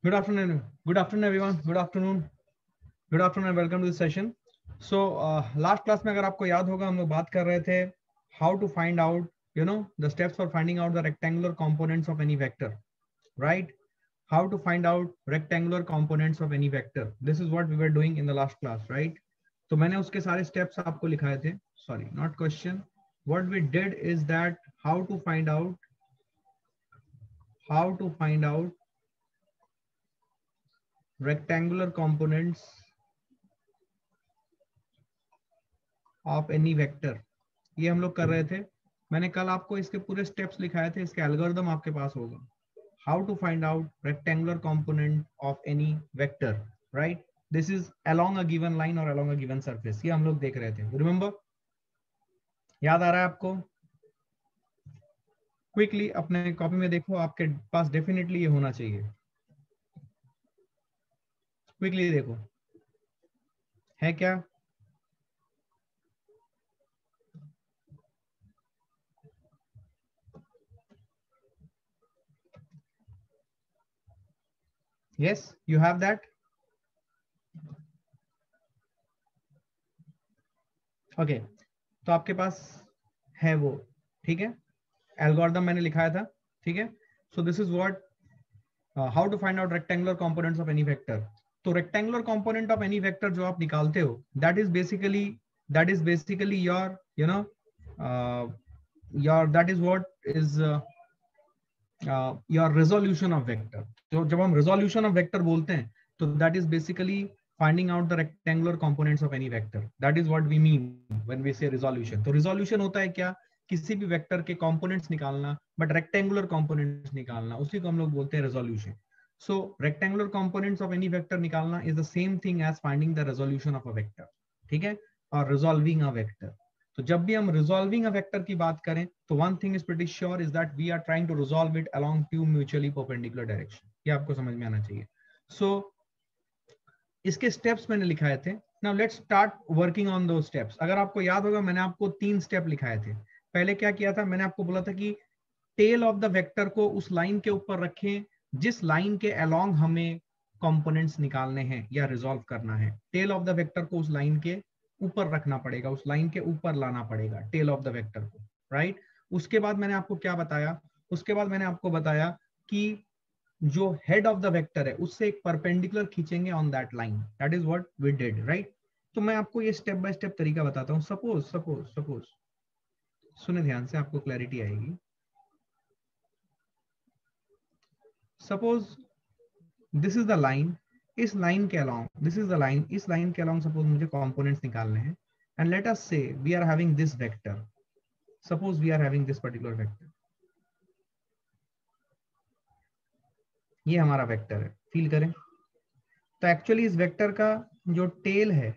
Good afternoon. Good afternoon, everyone. Good afternoon. Good afternoon and welcome to this session. So, last class में अगर आपको याद होगा हम लोग बात कर रहे थे how to find out, the steps for finding out the rectangular components of any vector, right? How to find out rectangular components of any vector. This is what we were doing in the last class, right? तो मैंने उसके सारे steps आपको लिखाए थे. Sorry, not question. What we did is that how to find out rectangular components of any vector. ये हम लोग कर रहे थे. मैंने कल आपको इसके पूरे स्टेप्स लिखाए थे. इसके एल्गोरिथम आपके पास होगा. How to find out rectangular component of any vector, right? This is along a given line or along a given surface. ये हम लोग देख रहे थे. Remember? याद आ रहा है आपको? क्विकली अपने कॉपी में देखो, आपके पास डेफिनेटली ये होना चाहिए. क्विकली देखो, है क्या? Yes, you have that. Okay, तो आपके पास है वो, ठीक है. एल्गोरिथम मैंने लिखाया था, ठीक है. So this is what how to find out rectangular components of any vector. तो rectangular component of any vector जो आप निकालते हो, that is basically your that is what is your resolution of vector. तो जब हम रेजोल्यूशन ऑफ वेक्टर बोलते हैं तो that is basically finding out the rectangular components of any vector. That is what we mean when we say resolution. तो resolution होता है क्या? किसी भी वेक्टर के कंपोनेंट्स निकालना, बट रेक्टेंगुलर कंपोनेंट्स निकालना, उसी को हम लोग बोलते हैं resolution. So rectangular components of any vector निकालना is the same thing as finding the resolution of a vector, ठीक है, और रिजॉल्विंग अ वेक्टर. तो जब भी हम रिजॉल्विंग अ वेक्टर की बात करें तो one thing is pretty sure is that we are trying to resolve it along to mutually perpendicular direction. ये आपको समझ में आना चाहिए. सो इसके स्टेप्स मैंने लिखाए थे. Now let's start working on दो स्टेप्स. अगर आपको याद होगा मैंने आपको 3 स्टेप लिखाए थे. पहले क्या किया था, मैंने आपको बोला था कि टेल ऑफ द वेक्टर को उस लाइन के ऊपर रखें जिस लाइन के अलोंग हमें कंपोनेंट्स निकालने हैं या रिजॉल्व करना है. टेल ऑफ द वेक्टर को उस लाइन के ऊपर रखना पड़ेगा, उस लाइन के ऊपर लाना पड़ेगा टेल ऑफ द वेक्टर को, राइट. उसके बाद मैंने आपको क्या बताया, उसके बाद मैंने आपको बताया कि जो हेड ऑफ द वेक्टर है उससे एक परपेंडिकुलर खींचेंगे on that line. That is what we did, right. तो मैं आपको ये स्टेप बाय स्टेप तरीका बताता हूं. सपोज सुने ध्यान से, आपको क्लैरिटी आएगी. Suppose this is the line, इस लाइन के along, this is the line, इस लाइन के अलोंग सपोज मुझे कंपोनेंट्स निकालने हैं. And let us say we are having this vector. Suppose we are having this particular vector. ये हमारा vector है, फील करें. तो एक्चुअली इस वेक्टर का जो टेल है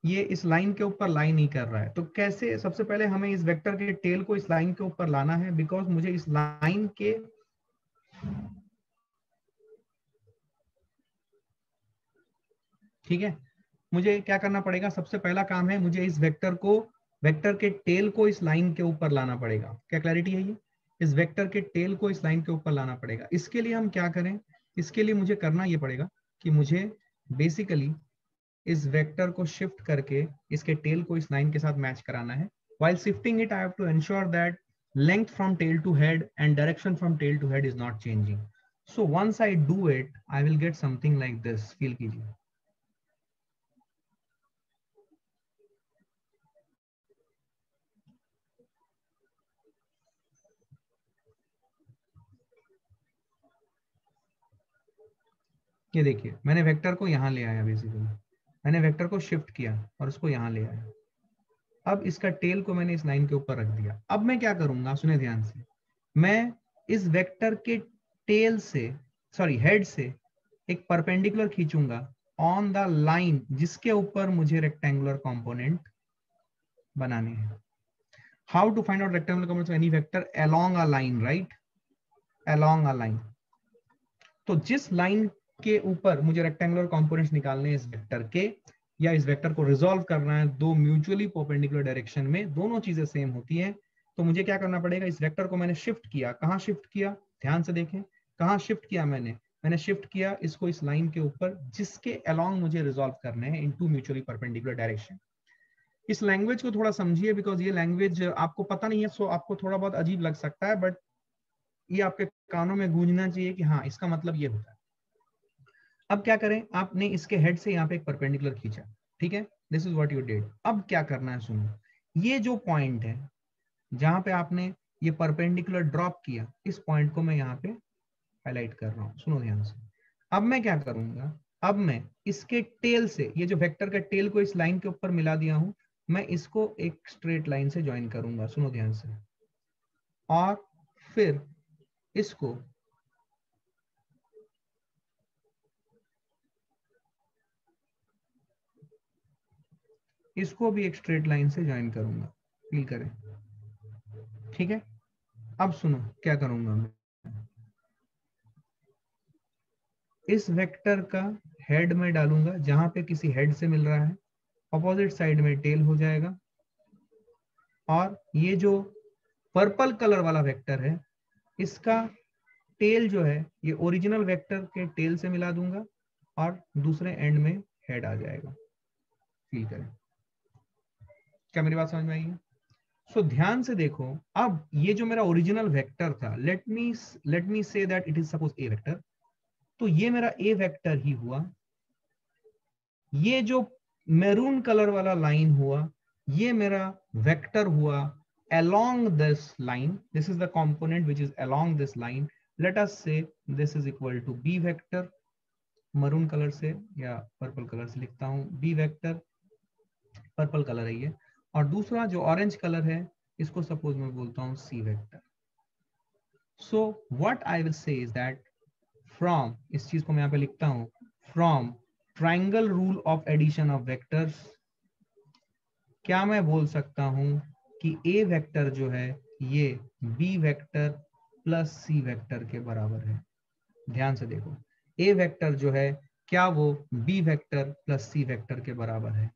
ये इस लाइन के ऊपर लाइन नहीं कर रहा है. तो कैसे, सबसे पहले हमें इस वेक्टर के टेल को इस लाइन के ऊपर लाना है, बिकॉज मुझे इस लाइन के ठीक है, मुझे क्या करना पड़ेगा, सबसे पहला काम है मुझे इस वेक्टर के टेल को इस लाइन के ऊपर लाना पड़ेगा. क्या क्लैरिटी है? ये इस वेक्टर के टेल को इस लाइन के ऊपर लाना पड़ेगा. इसके लिए हम क्या करें, इसके लिए मुझे करना ये पड़ेगा कि मुझे बेसिकली इस वेक्टर को शिफ्ट करके इसके टेल को इस लाइन के साथ मैच कराना है. While shifting it, I have to ensure that length from tail to head and direction from tail to head is not changing. So once I do it, I will get something like this. Feel कीजिए. ये देखिए, मैंने vector को यहाँ ले आया. Basically मैंने vector को शिफ्ट किया और उसको यहाँ ले आया. अब इसका टेल को मैंने इस लाइन के ऊपर रख दिया. अब मैं क्या करूंगा, सुने ध्यान से, मैं इस वेक्टर के टेल से, सॉरी हेड से एक परपेंडिकुलर खींचूंगा ऑन द लाइन जिसके ऊपर मुझे रेक्टेंगुलर कंपोनेंट बनाने हैं. How to find out rectangular components of any vector along a line, right, along a line. तो जिस लाइन के ऊपर मुझे रेक्टेंगुलर कंपोनेंट्स निकालने हैं इस वेक्टर के, या इस वेक्टर को रिजॉल्व करना है दो म्यूचुअली परपेंडिकुलर डायरेक्शन में, दोनों चीजें सेम होती हैं, तो मुझे क्या करना पड़ेगा, इस वेक्टर को मैंने शिफ्ट किया. कहां शिफ्ट किया, ध्यान से देखें, कहाँ शिफ्ट किया मैंने शिफ्ट किया इसको इस लाइन के ऊपर जिसके अलोंग मुझे रिजॉल्व करने हैं इन टू म्यूचुअली परपेंडिकुलर डायरेक्शन। इस लैंग्वेज को थोड़ा समझिए बिकॉज ये लैंग्वेज आपको पता नहीं है, सो आपको थोड़ा बहुत अजीब लग सकता है, बट ये आपके कानों में गूंजना चाहिए कि हाँ इसका मतलब ये होता है। अब क्या करें, आपने इसके हेड से यहाँ पे एक परपेंडिकुलर खींचा, ठीक है, this is what you did. अब क्या करना है सुनो, ये जो पॉइंट है जहां पे आपने ये परपेंडिकुलर ड्रॉप किया, इस पॉइंट को मैं यहाँ पे हाईलाइट कर रहा हूँ, सुनो ध्यान से। अब मैं क्या करूंगा, अब मैं इसके टेल से, ये जो वेक्टर का टेल को इस लाइन के ऊपर मिला दिया हूं, मैं इसको एक स्ट्रेट लाइन से ज्वाइन करूंगा, सुनो ध्यान से, और फिर इसको भी एक स्ट्रेट लाइन से ज्वाइन करूंगा, फील करें, ठीक है। अब सुनो क्या करूंगा मैं, इस वेक्टर का हेड में डालूंगा जहां पे किसी हेड से मिल रहा है, अपोजिट साइड में टेल हो जाएगा, और ये जो पर्पल कलर वाला वेक्टर है इसका टेल जो है ये ओरिजिनल वेक्टर के टेल से मिला दूंगा और दूसरे एंड में हेड आ जाएगा, फील करें। क्या मेरी बात समझ में आई है? सो ध्यान से देखो, अब ये जो मेरा ओरिजिनल वेक्टर था, let me say that it is suppose A vector, तो ये मेरा ए वेक्टर ही हुआ। ये जो मैरून कलर वाला लाइन हुआ ये मेरा वेक्टर हुआ along this line, this is the component which is along this line, let us say this is equal to b vector, maroon colour से या पर्पल कलर से लिखता हूं, b वेक्टर, पर्पल कलर है ये, और दूसरा जो ऑरेंज कलर है इसको सपोज मैं बोलता हूं c vector. So what I will say is that from, इस चीज को मैं यहाँ पे लिखता हूं, from triangle rule of addition of vectors, क्या मैं बोल सकता हूं कि ए वेक्टर जो है ये B vector plus C vector के बराबर है। ध्यान से देखो, ए वेक्टर जो है क्या वो B vector plus C vector के बराबर है।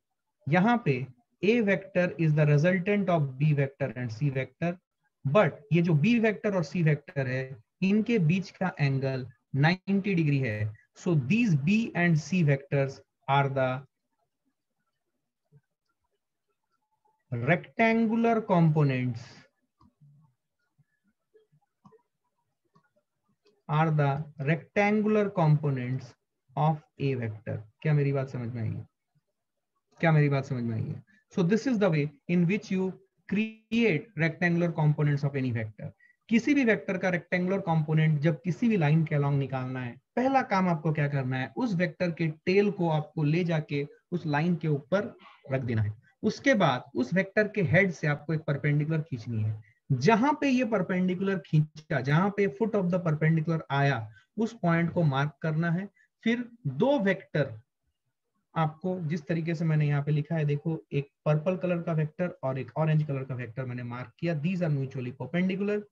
यहाँ पे A vector is the resultant of B vector and C vector, but ये जो बी वेक्टर और सी वेक्टर है इनके बीच का एंगल 90 डिग्री है। So these B and C vectors are the rectangular components, are the rectangular components of a vector। क्या मेरी बात समझ में आई है? क्या मेरी बात समझ में आई है? So this is the way in which you create rectangular components of any vector। किसी भी वेक्टर का रेक्टेंगुलर कंपोनेंट जब किसी भी लाइन के अलोंग निकालना है, पहला काम आपको क्या करना है, उस वेक्टर के टेल को आपको ले जाके उस लाइन के ऊपर रख देना है। उसके बाद उस वेक्टर के हेड से आपको एक परपेंडिकुलर खींचनी है, जहां पे ये परपेंडिकुलर खींचा, जहां पे फुट ऑफ द परपेंडिकुलर आया, उस पॉइंट को मार्क करना है। फिर दो वेक्टर आपको, जिस तरीके से मैंने यहाँ पे लिखा है देखो, एक पर्पल कलर का वेक्टर और एक ऑरेंज कलर का वेक्टर मैंने मार्क किया, दीज आर म्यूचुअली परपेंडिकुलर।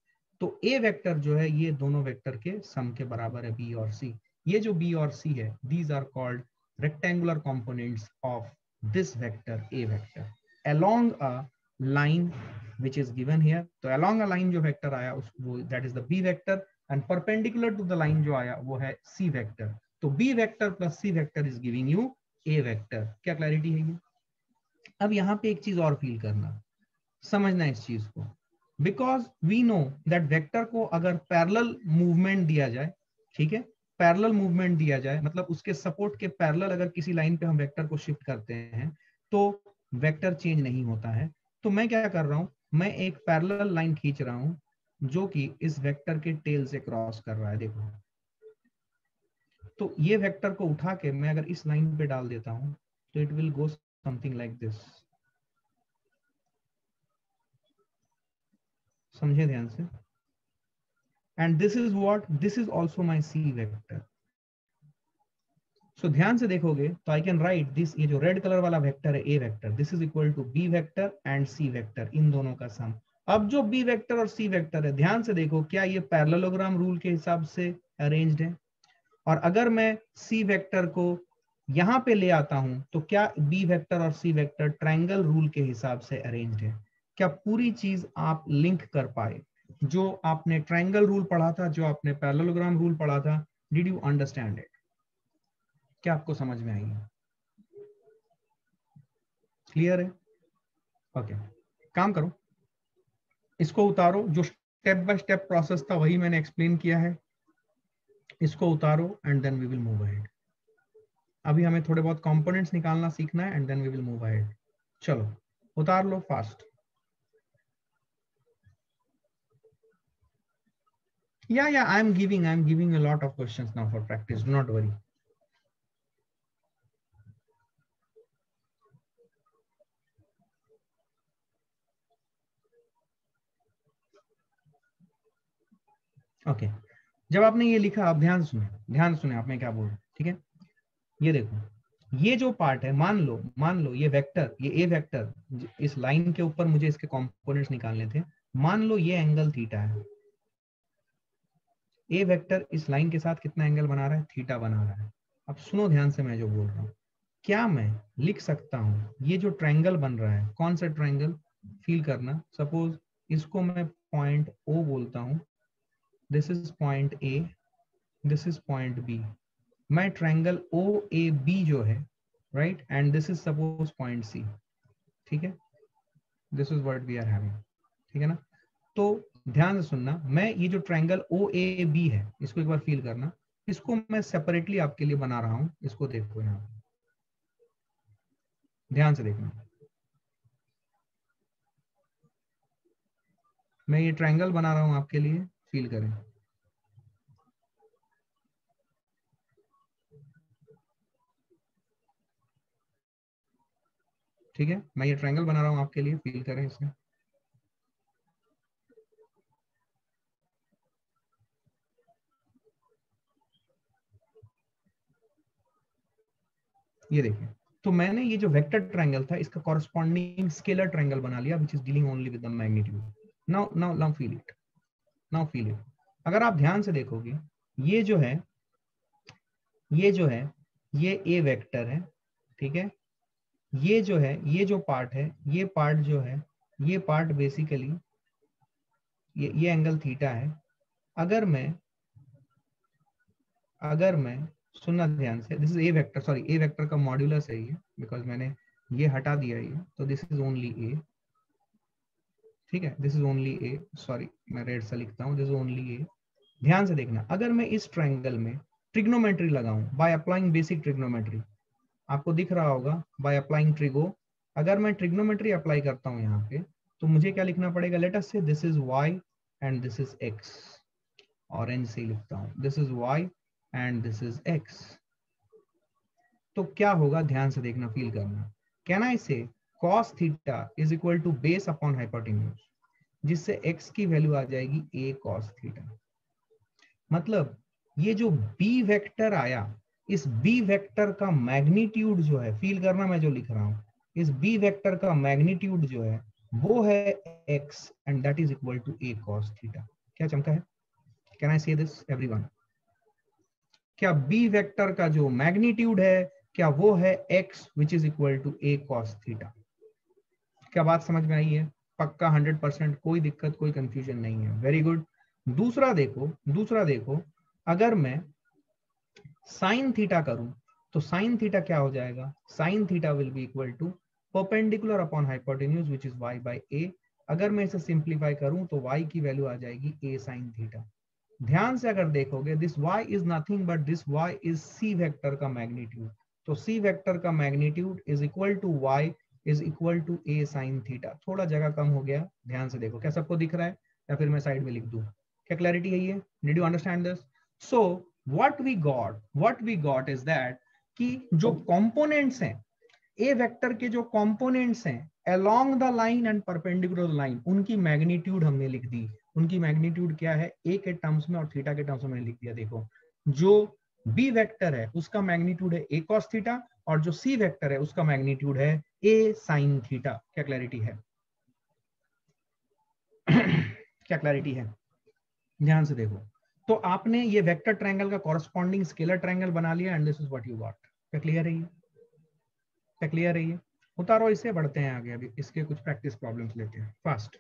तो ए वेक्टर जो है ये दोनों वेक्टर के सम के बराबर है, बी और सी। ये जो बी और सी है, these are called rectangular components of this vector A vector along a line which is given here। तो along a line जो वेक्टर आया वो that is the b vector, and perpendicular to the line जो आया वो है c vector। तो b vector plus c vector is giving you a vector। क्या क्लैरिटी है ये? अब यहाँ पे एक चीज और फील करना, समझना इस चीज को, because we know that vector को अगर पैरेलल मूवमेंट दिया जाए, ठीक है, पैरेलल मूवमेंट दिया जाए मतलब उसके सपोर्ट के पैरेलल अगर किसी लाइन पे हम वेक्टर को शिफ्ट करते हैं तो वेक्टर चेंज नहीं होता है। तो मैं क्या कर रहा हूं, मैं एक पैरेलल लाइन खींच रहा हूं जो कि इस वेक्टर के टेल से क्रॉस कर रहा है, देखो। तो ये वेक्टर को उठा के मैं अगर इस लाइन पे डाल देता हूं तो it will go something like this. समझे ध्यान से? And this is what, this is also my C vector. So ध्यान से देखोगे तो आई कैन राइट दिस, ये जो रेड कलर वाला वेक्टर है A vector, this is equal to B vector and C vector, इन दोनों का सम। अब जो बी वेक्टर और सी वेक्टर है, ध्यान से देखो, क्या ये पैरेललोग्राम रूल के हिसाब से अरेंज्ड है? और अगर मैं सी वेक्टर को यहां पे ले आता हूं तो क्या बी वेक्टर और सी वेक्टर ट्रायंगल रूल के हिसाब से अरेंज्ड है? क्या पूरी चीज आप लिंक कर पाए? जो आपने ट्रायंगल रूल पढ़ा था, जो आपने पैरेललोग्राम रूल पढ़ा था, डिड यू अंडरस्टैंड इट? क्या आपको समझ में आई है? क्लियर है? ओके, काम करो, इसको उतारो, जो स्टेप बाय स्टेप प्रोसेस था वही मैंने एक्सप्लेन किया है, इसको उतारो and then we will move ahead. अभी हमें थोड़े बहुत कंपोनेंट्स निकालना सीखना है and then we will move ahead. चलो उतार लो fast. Yeah, I'm giving a lot of questions now for practice, do not worry. Okay, जब आपने ये लिखा, आप ध्यान सुने आप मैं क्या बोल रहा हूँ, ठीक है? ये देखो, ये जो पार्ट है, मान लो ये वेक्टर, ये ए वेक्टर, इस लाइन के ऊपर मुझे इसके कंपोनेंट्स निकालने थे। मान लो ये एंगल थीटा है, ए वेक्टर इस लाइन के साथ कितना एंगल बना रहा है? थीटा बना रहा है। अब सुनो ध्यान से मैं जो बोल रहा हूँ, क्या मैं लिख सकता हूँ ये जो ट्रायंगल बन रहा है, कौन सा ट्रायंगल? फील करना, सपोज इसको मैं पॉइंट ओ बोलता हूँ, this is point A, this is point B. मैं ट्रायंगल ओ ए बी जो है, right, and this is suppose point C, ठीक है? This is what we are having, ठीक है ना? तो ध्यान से सुनना, मैं ये जो ट्रायंगल ओ ए बी है, इसको एक बार फील करना, इसको मैं सेपरेटली आपके लिए बना रहा हूं, इसको देखो यहाँ, ध्यान से देखना, मैं ये ट्रायंगल बना रहा हूं आपके लिए, फील करें। ठीक है, मैं ये ट्रायंगल बना रहा हूं आपके लिए, फील करें इसे। ये देखिए, तो मैंने ये जो वेक्टर ट्रायंगल था, इसका कॉरस्पॉन्डिंग स्केलर ट्रायंगल बना लिया, which is dealing only with the magnitude. Now feel it, now feel it. अगर आप ध्यान से देखोगे, ये जो है, ये जो है, ये ए वेक्टर है, ठीक है? ये जो है, ये जो पार्ट है, ये पार्ट जो है, ये पार्ट बेसिकली ये एंगल थीटा है। अगर मैं सुनना ध्यान से, this is a vector, sorry A vector का मॉड्यूलस है ये, बिकॉज मैंने ये हटा दिया ये, तो दिस इज ओनली ए, ठीक है? This is only A, sorry मैं रेड से लिखता हूँ, दिस इज ओनली ए। ध्यान से देखना, अगर मैं इस ट्रायंगल में ट्रिग्नोमेट्री लगाऊं बाय अप्लाइंग बेसिक ट्रिग्नोमेट्री, आपको दिख रहा होगा, बाय अप्लाइंग ट्रिगो, अगर मैं ट्रिग्नोमेट्री अप्लाई करता हूं यहाँ पे, तो मुझे क्या लिखना पड़ेगा? लेट अस से this is y and this is x, orange से लिखता हूं, this is y and this is x। तो क्या होगा? ध्यान से देखना, फील करना। Can I say cos theta is equal to base upon hypotenuse, जिससे x की वैल्यू आ जाएगी a cos थीटा। मतलब ये जो b वेक्टर आया, इस b वेक्टर का मैग्नीट्यूड जो है, फील करना मैं जो लिख रहा हूं, इस b वेक्टर का मैग्नीट्यूड जो है वो है x and that is equal to a cos theta. क्या चमका है? Can I say this everyone? क्या b वेक्टर का जो मैग्नीट्यूड है, क्या वो है x which is equal to a cos theta? क्या बात समझ में आई है? पक्का 100%, कोई दिक्कत, कोई कंफ्यूजन नहीं है। Very good. दूसरा देखो, अगर मैं साइन थीटा करूं, तो साइन थीटा क्या हो जाएगा? Sine theta will be equal to perpendicular upon hypotenuse which is y by a। अगर मैं इसे सिंप्लीफाई करूं तो y की वैल्यू आ जाएगी a साइन थीटा। ध्यान से अगर देखोगे, this y is nothing but this y is c vector का मैग्नीट्यूड। तो c वेक्टर का magnitude is equal to y is equal to a sine theta. थोड़ा जगह कम हो गया, ध्यान से देखो, क्या सबको दिख रहा है या फिर मैं साइड में लिख दूं? क्या क्लैरिटी है ये? Did you understand this? So what we got is that कि जो कंपोनेंट्स हैं, ए वेक्टर के जो कंपोनेंट्स हैं along the line and perpendicular line, उनकी मैग्नीट्यूड हमने लिख दी। उनकी मैग्नीट्यूड क्या है? ए के टर्म्स में और थीटा के टर्म्स में लिख दिया। देखो, जो बी वेक्टर है उसका मैग्नीट्यूड है ए cos थीटा, और जो सी वेक्टर है उसका मैग्नीट्यूड है ए sin थीटा। क्या क्लैरिटी है? क्या क्लैरिटी है? ध्यान से देखो, तो आपने ये वेक्टर ट्रायंगल का कॉरस्पॉन्डिंग स्केलर ट्रायंगल बना लिया and this is what you got. क्या क्लियर है ये? क्या क्लियर है ये? उतारो इसे, बढ़ते हैं आगे। अभी इसके कुछ प्रैक्टिस प्रॉब्लम्स लेते हैं फास्ट।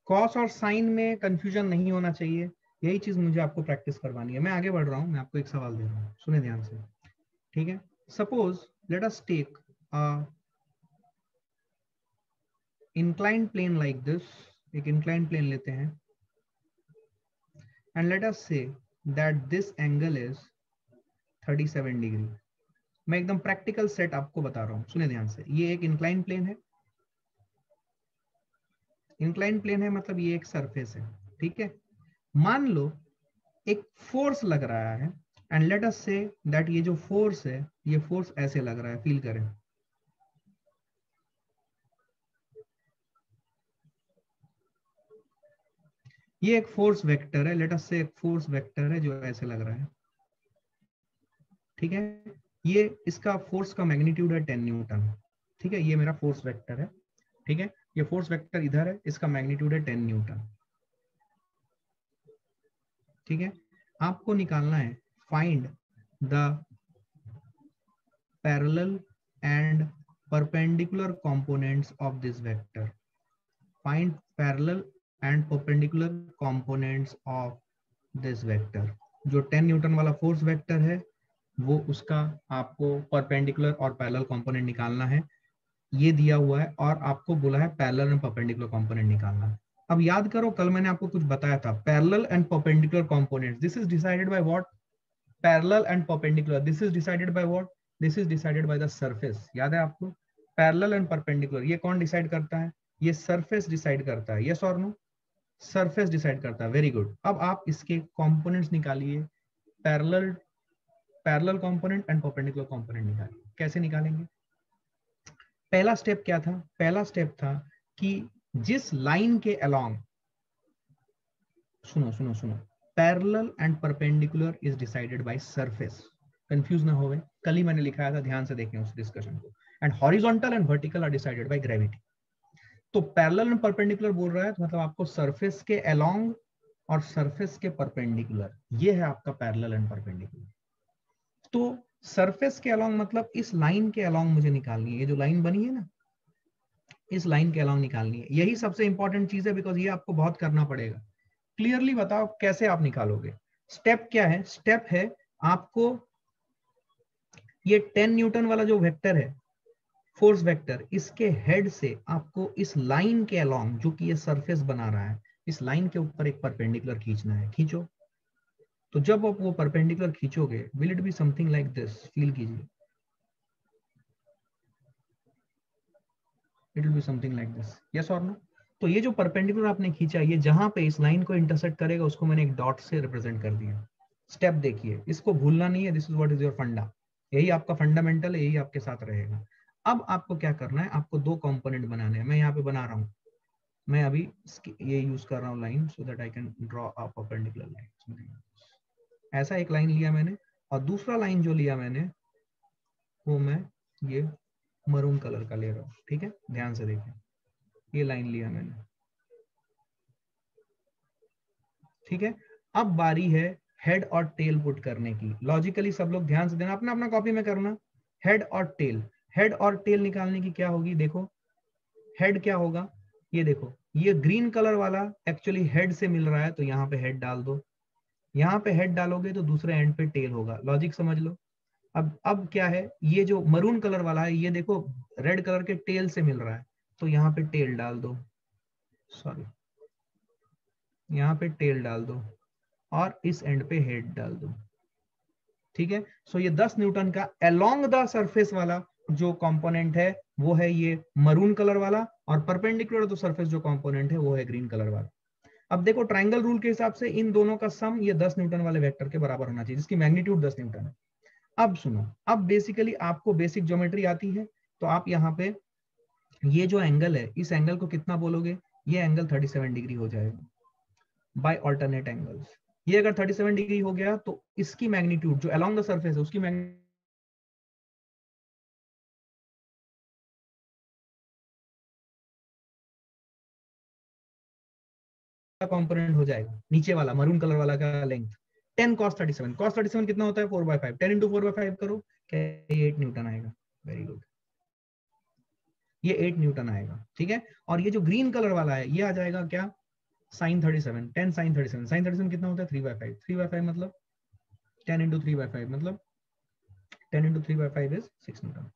कॉस और साइन में कंफ्यूजन नहीं होना चाहिए, यही चीज मुझे आपको प्रैक्टिस करवानी है। मैं आगे बढ़ रहा हूं, मैं आपको एक सवाल दे रहा हूं, सुने ध्यान से, ठीक है। Suppose let us take inclined plane like this, एक inclined plane लेते हैं, and let us say that this angle is 37 degree. मैं एकदम प्रैक्टिकल सेट आपको बता रहा हूं, सुने ध्यान से। ये एक इंक्लाइन प्लेन है, इंक्लाइन प्लेन है मतलब ये एक सरफेस है, ठीक है। मान लो एक फोर्स लग रहा है, and let us say that ये जो फोर्स है, ये फोर्स ऐसे लग रहा है, फील करें। ये एक फोर्स वेक्टर है, लेट अस से एक फोर्स वेक्टर है जो ऐसे लग रहा है, ठीक है। ये इसका फोर्स का मैग्नीट्यूड है 10 न्यूटन, ठीक है। ये मेरा फोर्स वेक्टर है, ठीक है। ये फोर्स वेक्टर इधर है, इसका मैग्नीट्यूड है 10 न्यूटन, ठीक है। आपको निकालना है find the parallel and perpendicular components of this vector. Find parallel and perpendicular components of this vector. जो 10 न्यूटन वाला फोर्स वेक्टर है, वो उसका आपको परपेंडिकुलर और पैरेलल कंपोनेंट निकालना है, ये दिया हुआ है। और आपको बोला है पैरेलल एंड परपेंडिकुलर कंपोनेंट निकालना है। अब याद करो, कल मैंने आपको कुछ बताया था, parallel and perpendicular components, this is decided by what? Parallel and perpendicular, this is decided by what? This is decided by the surface. याद है आपको? पैरेलल एंड परपेंडिकुलर ये कौन डिसाइड करता है? ये सरफेस डिसाइड करता है, यस और नो? सरफेस डिसाइड करता है, वेरी गुड। अब आप इसके कंपोनेंट्स निकालिए, parallel parallel component and perpendicular component निकालिए। कैसे निकालेंगे? पहला स्टेप क्या था? पहला स्टेप था कि जिस लाइन के अलोंग, सुनो सुनो सुनो, parallel and perpendicular is decided by surface. Confuse ना होवे, कल ही मैंने लिखाया था, ध्यान से देखें उस डिस्कशन को। And horizontal and vertical are decided by gravity. तो पैरेलल एंड परपेंडिकुलर बोल रहा है, तो मतलब आपको सरफेस के अलोंग और सरफेस के परपेंडिकुलर, ये है आपका पैरेलल एंड परपेंडिकुलर। तो सरफेस के अलोंग मतलब इस लाइन के अलोंग मुझे निकालनी है, ये जो लाइन बनी है ना, इस लाइन के अलोंग निकालनी है। यही सबसे इंपॉर्टेंट चीज है, बिकॉज ये आपको बहुत करना पड़ेगा। क्लियरली बताओ कैसे आप निकालोगे? स्टेप क्या है? स्टेप है आपको ये 10 न्यूटन वाला जो वेक्टर है, फोर्स वेक्टर, इसके हेड से आपको इस लाइन के अलोंग, जो कि ये सरफेस बना रहा है, इस लाइन के ऊपर एक परपेंडिकुलर खींचना है। खींचो। तो जब आप वो परपेंडिकुलर खींचोगे, will it be something like this? Feel कीजिए, it will be something like this, yes और नो? तो ये जो परपेंडिकुलर आपने खींचा, ये जहां पे इस लाइन को इंटरसेक्ट करेगा, उसको मैंने एक डॉट से रिप्रेजेंट कर दिया। स्टेप देखिए, इसको भूलना नहीं है, this is what is your फंडा। यही आपका फंडामेंटल है, यही आपके साथ रहेगा। अब आपको क्या करना है? आपको दो कंपोनेंट बनाने हैं। मैं यहाँ पे बना रहा हूँ, मैं अभी ये यूज कर रहा हूँ line, so that I can draw a perpendicular line. ऐसा एक लाइन लिया मैंने, और दूसरा लाइन जो लिया मैंने, वो मैं ये मरून कलर का ले रहा हूँ, ठीक है। ध्यान से देखें, ये लाइन लिया मैंने, ठीक है। अब बारी है हेड और टेल पुट करने की। लॉजिकली सब लोग ध्यान से देना, अपना अपना कॉपी में करना। हेड और टेल, हेड और टेल निकालने की क्या होगी? देखो, हेड क्या होगा? ये देखो, ये ग्रीन कलर वाला एक्चुअली हेड से मिल रहा है, तो यहाँ पे हेड डाल दो। यहाँ पे हेड डालोगे तो दूसरे एंड पे टेल होगा। लॉजिक समझ लो। अब क्या है, ये जो मरून कलर वाला है, ये देखो रेड कलर के टेल से मिल रहा है, तो यहाँ पे टेल डाल दो। सॉरी, यहाँ पे टेल डाल दो, और इस एंड पे हेड डाल दो, ठीक है। सो ये 10 न्यूटन का अलोंग द सरफेस वाला जो कंपोनेंट है, वो है ये मरून कलर वाला, और परपेंडिकुलर टू सरफेस जो कंपोनेंट है, वो है ग्रीन कलर वाला। अब देखो, ट्रायंगल रूल के हिसाब से इन दोनों का सम ये 10 न्यूटन वाले वेक्टर के बराबर होना चाहिए, जिसकी मैग्नीट्यूड 10 न्यूटन है। अब सुनो, अब बेसिकली आपको बेसिक ज्योमेट्री आती है, तो आप यहाँ पे ये जो एंगल है, इस एंगल को कितना बोलोगे? ये एंगल 37 डिग्री हो जाएगा बाय ऑल्टरनेट एंगल्स। ये अगर 37 डिग्री हो गया, तो इसकी मैग्नीट्यूड जो अलोंग द सरफेस है, उसकी मैग्नीट्यूड कंपोनेंट हो जाएगा, नीचे वाला मरून कलर वाला का लेंथ 10 cos 37। cos 37 कितना होता है 4/5, 10 into 4/5 करो, क्या ये 8 न्यूटन आएगा। वेरी गुड, ये 8 न्यूटन आएगा। ठीक है, और ये जो ग्रीन कलर वाला है ये आ जाएगा क्या, sin 37, 10 sin 37। sin 37 कितना होता है 3/5, 3/5 मतलब 10 into 3/5 मतलब 10 into 3/5 is 6 न्यूटन।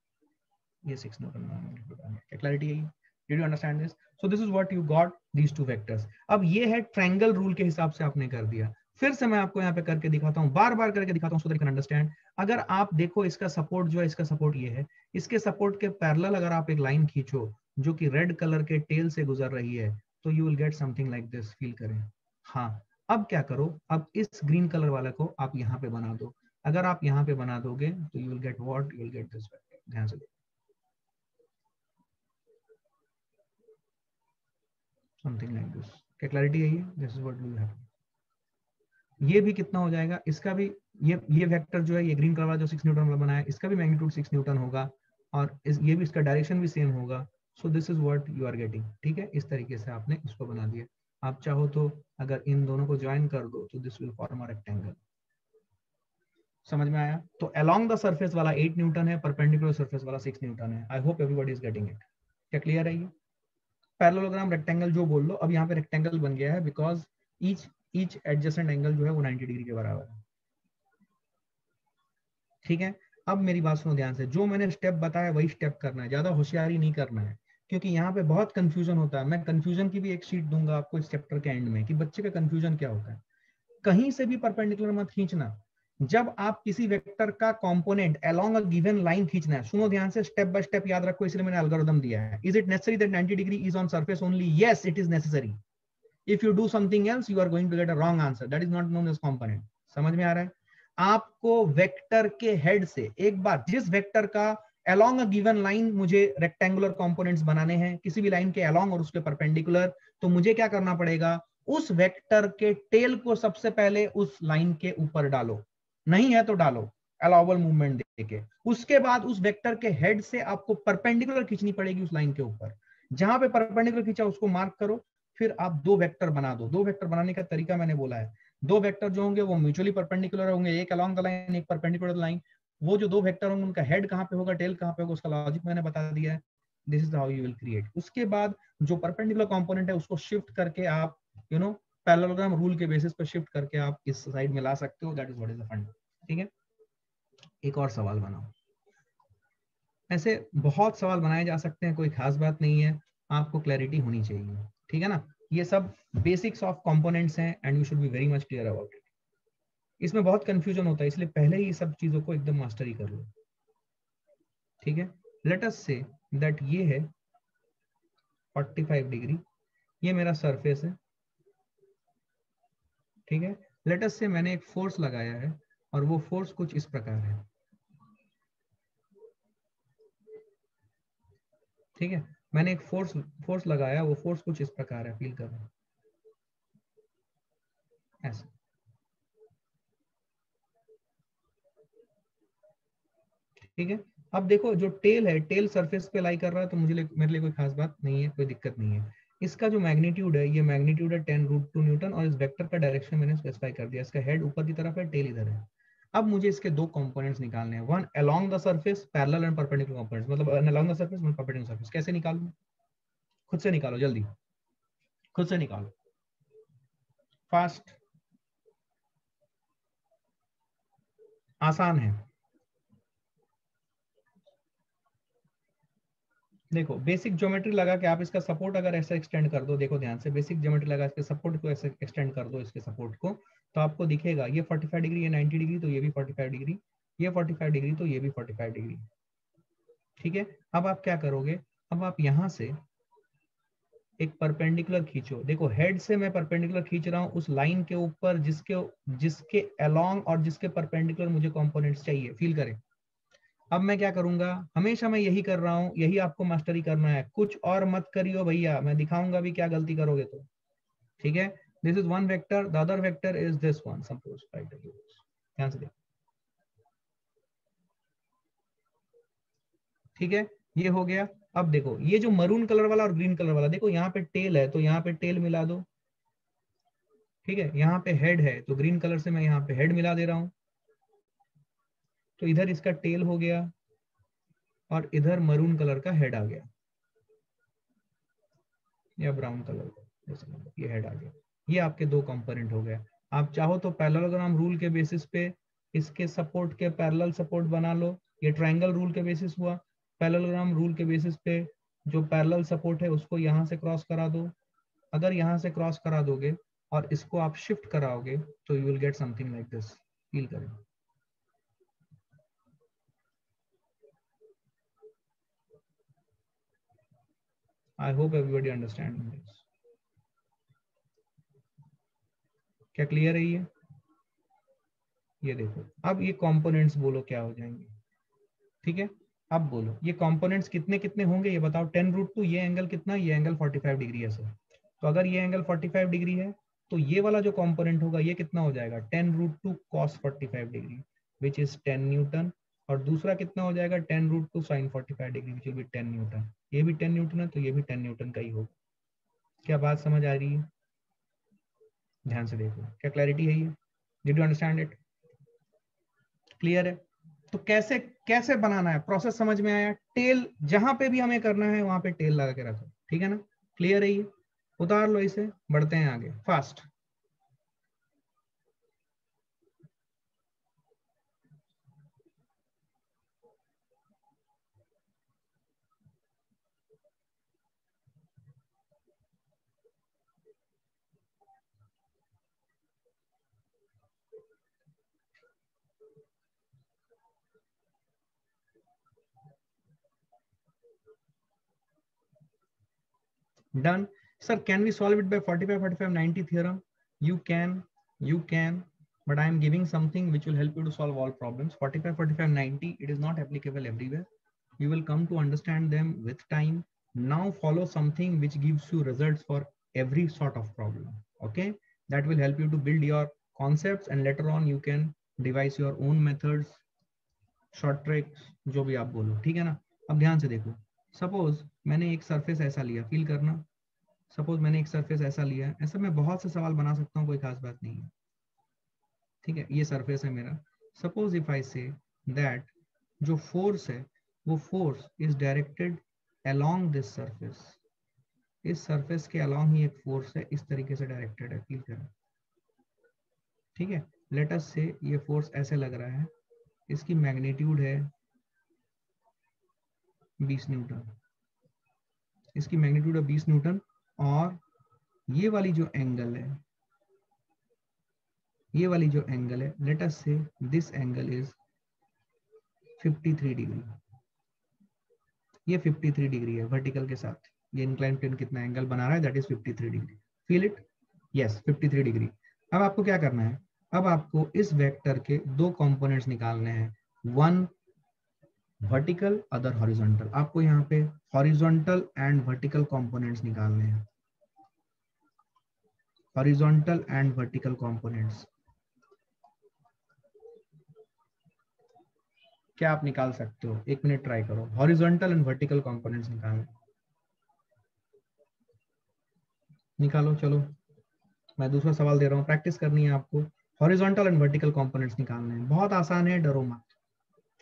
ये 6 न्यूटन। क्लैरिटी है? Did you understand this? So this is what you got, these two vectors. अब ये है ट्रायंगल रूल के हिसाब से आपने कर दिया। फिर से मैं आपको यहाँ पे करके दिखाता हूँ, बार बार करके दिखाता हूँ, सो दैट यू कैन अंडरस्टैंड। अगर आप देखो इसका सपोर्ट जो है, इसका सपोर्ट ये है, इसके सपोर्ट के पैरेलल अगर आप एक लाइन खींचो जो कि रेड कलर के टेल से गुजर रही है, तो you will get something like this. Feel करें। हाँ, अब क्या करो, अब इस ग्रीन कलर वाले को आप यहाँ पे बना दो। अगर आप यहाँ पे बना दोगे तो you will get what, you will get this vector. ध्यान से समथिंग लाइक दिस। क्या क्लैरिटी है? ये this is what we have. ये भी कितना हो जाएगा, इसका भी ये वेक्टर जो है, ये ग्रीन कलर वाला जो 6 न्यूटन वाला बना है, इसका भी मैग्नीट्यूड 6 न्यूटन होगा, और ये भी, इसका डायरेक्शन भी सेम होगा। So this is what you are getting. ठीक है, इस तरीके से आपने इसको बना दिया। आप चाहो तो अगर इन दोनों को ज्वाइन कर दो तो this will form a rectangle. समझ में आया? तो अलोंग द सरफेस वाला 8 न्यूटन है, परपेंडिकुलर सरफेस वाला 6 न्यूटन है। I hope everybody is getting it. क्या क्लियर है? ये पैरेललोग्राम रेक्टेंगल जो बोल लो, अब यहाँ पे रेक्टेंगल बन गया है, बिकॉज ईच एडजेसेंट एंगल जो है वो 90 डिग्री के बराबर है। ठीक है, अब मेरी बात सुनो ध्यान से, जो मैंने स्टेप बताया वही स्टेप करना है, ज्यादा होशियारी नहीं करना है, क्योंकि यहाँ पे बहुत कंफ्यूजन होता है। मैं कंफ्यूजन की भी एक शीट दूंगा आपको इस चैप्टर के एंड में, कि बच्चे का कंफ्यूजन क्या होता है। कहीं से भी परपेंडिकुलर मत खींचना। जब आप किसी वेक्टर का component along a given line खींचना है, सुनो ध्यान से, स्टेप बाय स्टेप याद रखो, इसलिए मैंने एल्गोरिथम दिया है। Is it necessary that 90 degree is on surface only? Yes, it is necessary. If you do something else you are going to get a wrong answer, that is not known as component. समझ में आ रहा है? आपको vector के head से, एक बार जिस vector का अलोंग अ गिवन लाइन मुझे रेक्टेंगुलर कंपोनेंट्स बनाने हैं, किसी भी लाइन के अलोंग और उसके परपेंडिकुलर, तो मुझे क्या करना पड़ेगा, उस वेक्टर के टेल को सबसे पहले उस लाइन के ऊपर डालो, नहीं है तो डालो अलाउबल मूवमेंट देके। उसके बाद उस वेक्टर के हेड से आपको परपेंडिकुलर खींचनी पड़ेगी उस लाइन के ऊपर। जहां पे परपेंडिकुलर खींचा उसको मार्क करो, फिर आप दो वेक्टर बना दो। दो वेक्टर बनाने का तरीका मैंने बोला है, दो वेक्टर जो होंगे वो म्यूचुअली परपेंडिकुलर होंगे, एक अलोंग द लाइन एक परपेंडिकुलर लाइन। वो जो दो वेक्टर होंगे उनका हेड कहाँ पे होगा, टेल कहाँ पे होगा, उसका लॉजिक मैंने बता दिया है। This is how you will create. उसके बाद जो परपेंडिकुलर कंपोनेंट है उसको शिफ्ट करके आप पैरेललोग्राम रूल के बेसिस पर शिफ्ट करके आप इस साइड में ला सकते हो। That is what is the fund. ठीक है, एक और सवाल बनाओ। ऐसे बहुत सवाल बनाए जा सकते हैं, कोई खास बात नहीं है, आपको क्लैरिटी होनी चाहिए। ठीक है ना? ये सब बेसिक्स ऑफ कंपोनेंट्स हैं and you should be very much clear about it. इसमें बहुत कंफ्यूजन होता है, इसलिए पहले ही सब चीजों को एकदम मास्टरी कर लो। ठीक है, लेट अस से दैट ये है 45 डिग्री, ये मेरा सरफेस है। ठीक है, लेट अस से मैंने एक फोर्स लगाया है और वो फोर्स कुछ इस प्रकार है। ठीक है, मैंने एक फोर्स लगाया, वो फोर्स कुछ इस प्रकार है, फील करो ऐसा। ठीक है, अब देखो जो टेल है, टेल सरफेस पे लाई कर रहा है, तो मेरे लिए कोई खास बात नहीं है, कोई दिक्कत नहीं है। इसका जो मैग्नीट्यूड है, ये मैग्नीट्यूड है 10√2 न्यूटन, और इस वेक्टर का डायरेक्शन मैंने स्पेसिफाई कर दिया। इसका हेड ऊपर की तरफ है, टेल इधर है। अब मुझे इसके दो कंपोनेंट्स निकालने हैं, one along the surface parallel and perpendicular components, मतलब along the surface one perpendicular surface. कैसे निकालूं? खुद से निकालो, जल्दी खुद से निकालो, फास्ट, आसान है। देखो बेसिक ज्योमेट्री लगा के आप इसका सपोर्ट अगर ऐसा एक्सटेंड कर दो, देखो ध्यान से, बेसिक ज्योमेट्री लगा इसके सपोर्ट को ऐसे एक्सटेंड कर दो, इसके सपोर्ट को, तो आपको दिखेगा ये 45 डिग्री, ये 90 डिग्री, तो ये भी 45 डिग्री, ये 45 डिग्री, तो ये भी 45 डिग्री। ठीक है, अब आप क्या करोगे, अब आप यहां से एक परपेंडिकुलर खींचो। देखो हेड से मैं परपेंडिकुलर खींच रहा हूं उस लाइन के ऊपर जिसके जिसके अलोंग और जिसके परपेंडिकुलर मुझे कंपोनेंट्स चाहिए। फील करें। अब मैं क्या करूंगा, हमेशा मैं यही कर रहा हूं, यही आपको मास्टरी करना है, कुछ और मत करियो भैया, मैं दिखाऊंगा भी क्या गलती करोगे तो। ठीक है, this is one vector, the other vector is this one, suppose right. ध्यान से देखो। ठीक है, ये हो गया। अब देखो ये जो मरून कलर वाला और ग्रीन कलर वाला, देखो यहाँ पे टेल है, तो यहाँ पे टेल मिला दो, ठीक है, यहाँ पे हेड है तो ग्रीन कलर से मैं यहाँ पे हेड मिला दे रहा हूँ, तो इधर इसका टेल हो गया और इधर मरून कलर का हेड आ गया या ब्राउन कलर का, जैसे ये हेड आ गया। ये आपके दो कंपोनेंट हो गए। आप चाहो तो पैरेललोग्राम रूल के बेसिस पे इसके सपोर्ट के पैरेलल सपोर्ट बना लो, ये ट्रायंगल रूल के बेसिस हुआ। पैरेललोग्राम रूल के बेसिस पे जो पैरेलल सपोर्ट है उसको यहाँ से क्रॉस करा दो। अगर यहाँ से क्रॉस करा दोगे और इसको आप शिफ्ट कराओगे तो you will get something like this. Feel करें। I hope everybody understand this. क्या क्लियर है ये? ये देखो, अब ये कंपोनेंट्स बोलो क्या हो जाएंगे। ठीक है, अब बोलो ये कंपोनेंट्स कितने कितने होंगे ये बताओ। 10√2, ये एंगल कितना, ये एंगल 45 डिग्री है सर। तो अगर ये एंगल 45 डिग्री है तो ये वाला जो कंपोनेंट होगा ये कितना हो जाएगा, 10√2 cos 45 degree which is 10 Newton. और दूसरा कितना हो जाएगा, 10√2 sin 45 degree which will B 10 Newton. ये भी 10 न्यूटन है तो ये भी 10 न्यूटन का ही होगा। क्या बात समझ आ रही है? ध्यान से देखो, क्या क्लैरिटी है ये? Did you understand it? Clear है? तो कैसे कैसे बनाना है, प्रोसेस समझ में आया? टेल जहां पे भी हमें करना है वहां पे टेल लगा के रखो, ठीक है ना? क्लियर है ये? उतार लो इसे, बढ़ते हैं आगे fast. Done. Sir, can we solve it by 45, 45, 90 theorem? You can, but I am giving something which will help you to solve all problems. 45, 45, 90, it is not applicable everywhere. You will come to understand them with time. Now follow something which gives you results for every sort of problem. Okay? That will help you to build your concepts and later on you can devise your own methods, short tricks, जो भी आप बोलो, ठीक है ना? अब ध्यान से देखो, सपोज मैंने एक सरफेस ऐसा लिया, फील करना। सपोज मैंने एक सरफेस ऐसा लिया है, ऐसा मैं बहुत से सवाल बना सकता हूँ, कोई खास बात नहीं है। ठीक है, ये सरफेस है मेरा। Suppose if I say that जो फोर्स है वो force is directed along this surface. इस सरफेस के अलोंग ही एक फोर्स है, इस तरीके से डायरेक्टेड है, फील करें। ठीक है, लेट अस से ये फोर्स ऐसे लग रहा है, इसकी मैग्नीट्यूड है 20 न्यूटन। इसकी मैग्नीट्यूड है 20 न्यूटन और ये वाली जो एंगल है, ये वाली जो एंगल है, लेट अस से दिस एंगल इज 53 डिग्री। ये 53 डिग्री है वर्टिकल के साथ। ये इंक्लाइन प्लेन कितना एंगल बना रहा है, that is 53 degree. Feel it? Yes, 53 degree. अब आपको क्या करना है, अब आपको इस वेक्टर के दो कंपोनेंट्स निकालने हैं, वन वर्टिकल अदर हॉरिजॉन्टल। आपको यहाँ पे हॉरिजॉन्टल एंड वर्टिकल कंपोनेंट्स निकालने हैं, हॉरिजॉन्टल एंड वर्टिकल कंपोनेंट्स। क्या आप निकाल सकते हो? एक मिनट ट्राई करो, हॉरिजॉन्टल एंड वर्टिकल कंपोनेंट्स निकालने। निकालो, चलो मैं दूसरा सवाल दे रहा हूँ, प्रैक्टिस करनी है आपको। हॉरिजॉन्टल एंड वर्टिकल कंपोनेंट्स निकालने हैं, बहुत आसान है, डरो मत।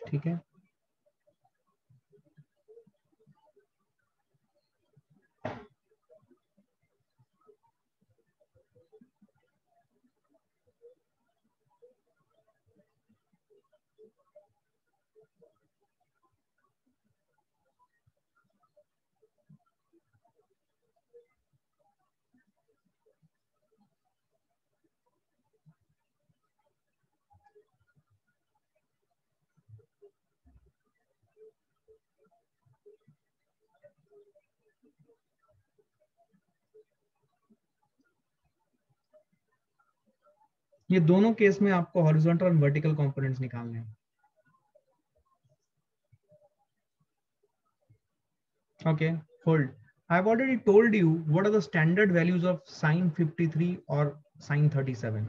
ठीक है, ये दोनों केस में आपको हॉरिजॉन्टल एंड वर्टिकल कंपोनेंट्स निकालने हैं। Okay, hold. I have already told you what are the standard values of sin 53 और sin 37।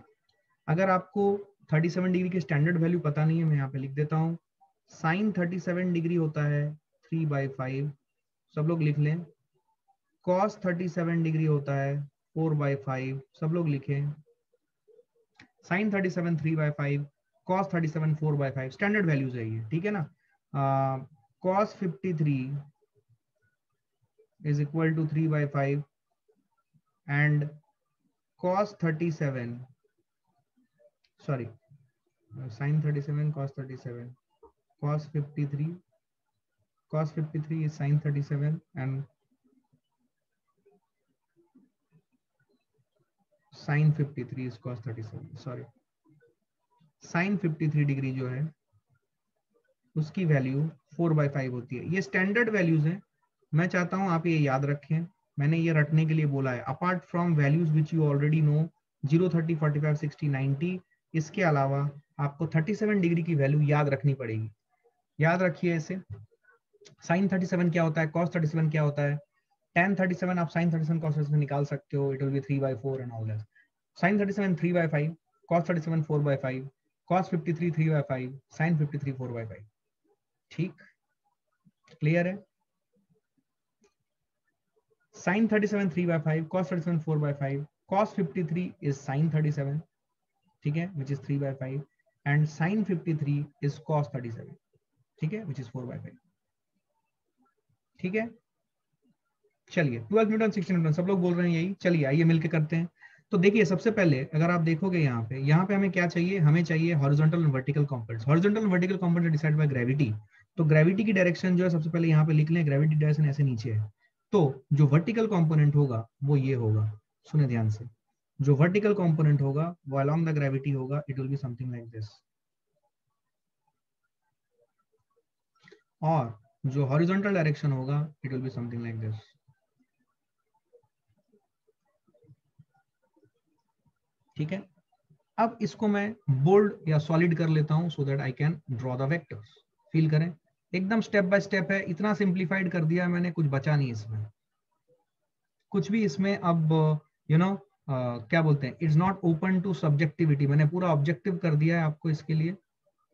अगर आपको 37 डिग्री की स्टैंडर्ड वैल्यू पता नहीं है, मैं यहाँ पे लिख देता हूँ। sin 37 डिग्री होता है 3/5, सब लोग लिख लें। cos 37 डिग्री होता है 4/5, सब लोग लिखें। साइन 37 3/5, कॉस 37 4/5, स्टैंडर्ड वैल्यूज है ये, ठीक है ना। Cos 53 is equal to 3/5 and cos 37, sorry, sin 37 cos 37, cos 53 is sin 37 and sin 53 is cos 37, sorry, sin 53 degree जो है उसकी वैल्यू 4/5 होती है। ये स्टैंडर्ड वैल्यूज है, मैं चाहता हूं आप ये याद रखें, मैंने ये रटने के लिए बोला है। Apart from values which you already know 0 30 45 60 90, इसके अलावा आपको 37 डिग्री की वैल्यू याद रखनी पड़ेगी। याद रखिए इसे। साइन 37 क्या होता है, कॉस 37 क्या होता है, tan 37 आप sin 37 cos 37 निकाल सकते हो, it will B 3/4 and all that. sin 37 3/5, cos 37 4/5, cos 53 3/5, sin 53 4/5। ठीक, क्लियर है। sin 37 3/5, cos 37 4/5, cos 53 is sin 37, ठीक है, which is 3/5, and sin 53 is cos 37, ठीक है, which is 4/5। ठीक है, चलिए 12 न्यूटन 16 न्यूटन सब लोग बोल रहे हैं यही। चलिए आइए मिलके करते हैं। तो देखिए सबसे पहले अगर आप देखोगे यहाँ पे हमें क्या चाहिए, हमें चाहिए horizontal and vertical components. Horizontal and vertical component decide bye gravity. तो ग्रेविटी की डायरेक्शन जो है सबसे पहले यहाँ पे लिख लें, ग्रेविटी डायरेक्शन ऐसे नीचे है। तो जो वर्टिकल कंपोनेंट होगा वो ये होगा, सुने ध्यान से, जो वर्टिकल कंपोनेंट होगा वो अलोंग द ग्रेविटी होगा, it will be something like this. और जो हॉरिजॉन्टल डायरेक्शन होगा it will be something like this. ठीक है, अब इसको मैं बोल्ड या सॉलिड कर लेता हूं so that I can draw the vectors. Feel करें, एकदम स्टेप बाय स्टेप है, इतना सिंप्लीफाइड कर दिया मैंने, कुछ बचा नहीं इसमें, कुछ भी इसमें अब यू नो क्या बोलते हैं, it's not open to subjectivity, मैंने पूरा ऑब्जेक्टिव कर दिया है आपको इसके लिए।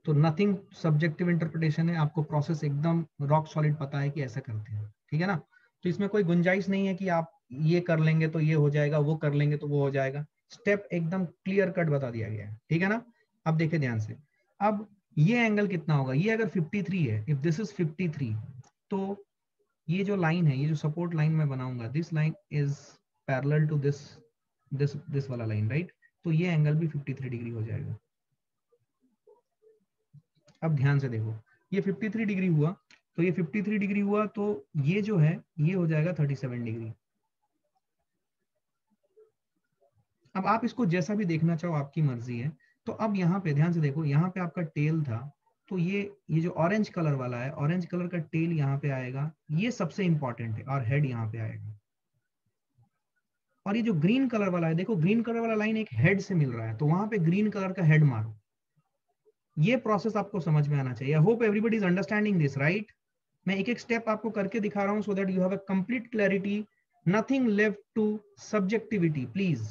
तो नथिंग सब्जेक्टिव इंटरप्रिटेशन है, आपको प्रोसेस एकदम रॉक सॉलिड पता है कि ऐसा करते हैं, ठीक है ना। तो इसमें कोई गुंजाइश नहीं है कि आप ये कर लेंगे तो ये हो जाएगा, वो कर लेंगे तो वो हो जाएगा, स्टेप एकदम क्लियर कट बता दिया गया है, ठीक है ना। अब देखिए ध्यान से, अब ये एंगल कितना होगा, ये अगर 53 है, इफ दिस इज 53, तो ये जो लाइन है, ये जो सपोर्ट लाइन मैं बनाऊंगा, this line is parallel to this this वाला लाइन, राइट। तो ये एंगल भी 53 डिग्री हो जाएगा। अब ध्यान से देखो, ये 53 डिग्री हुआ, तो ये 53 डिग्री हुआ, तो ये जो है ये हो जाएगा 37 डिग्री। अब आप इसको जैसा भी देखना चाहो आपकी मर्जी है। तो अब यहाँ पे ध्यान से देखो, यहाँ पे आपका टेल था, तो ये जो ऑरेंज कलर वाला है, ऑरेंज कलर का टेल यहाँ पे आएगा, ये सबसे इंपॉर्टेंट है, और हेड यहाँ पे आएगा। और ये जो ग्रीन कलर वाला है, देखो ग्रीन कलर वाला लाइन एक हेड से मिल रहा है, तो वहां पे ग्रीन कलर का हेड मारो। ये प्रोसेस आपको समझ में आना चाहिए। I hope everybody is understanding this, right. मैं एक एक स्टेप आपको करके दिखा रहा हूं so that you have a complete clarity, nothing left to subjectivity, please,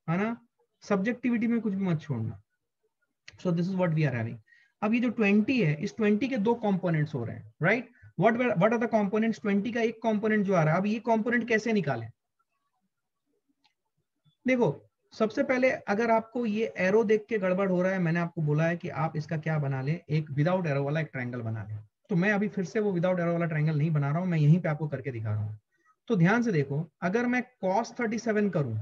है ना। सब्जेक्टिविटी में कुछ भी मत छोड़ना। So this is what we are having. अब ये जो 20 है, इस 20 के दो कंपोनेंट्स हो रहे हैं, right. What are the components, 20 का एक कंपोनेंट जो आ रहा है, अब ये कंपोनेंट कैसे निकालें। देखो सबसे पहले अगर आपको ये एरो देख के गड़बड़ हो रहा है, मैंने आपको बोला है कि आप इसका क्या बना लें, एक विदाउट एरो वाला एक ट्रायंगल बना लें। तो मैं अभी फिर से वो विदाउट एरो वाला ट्रायंगल नहीं बना रहा हूं, मैं यहीं पे आपको करके दिखा रहा हूं। तो ध्यान से देखो, अगर मैं cos 37 करूं,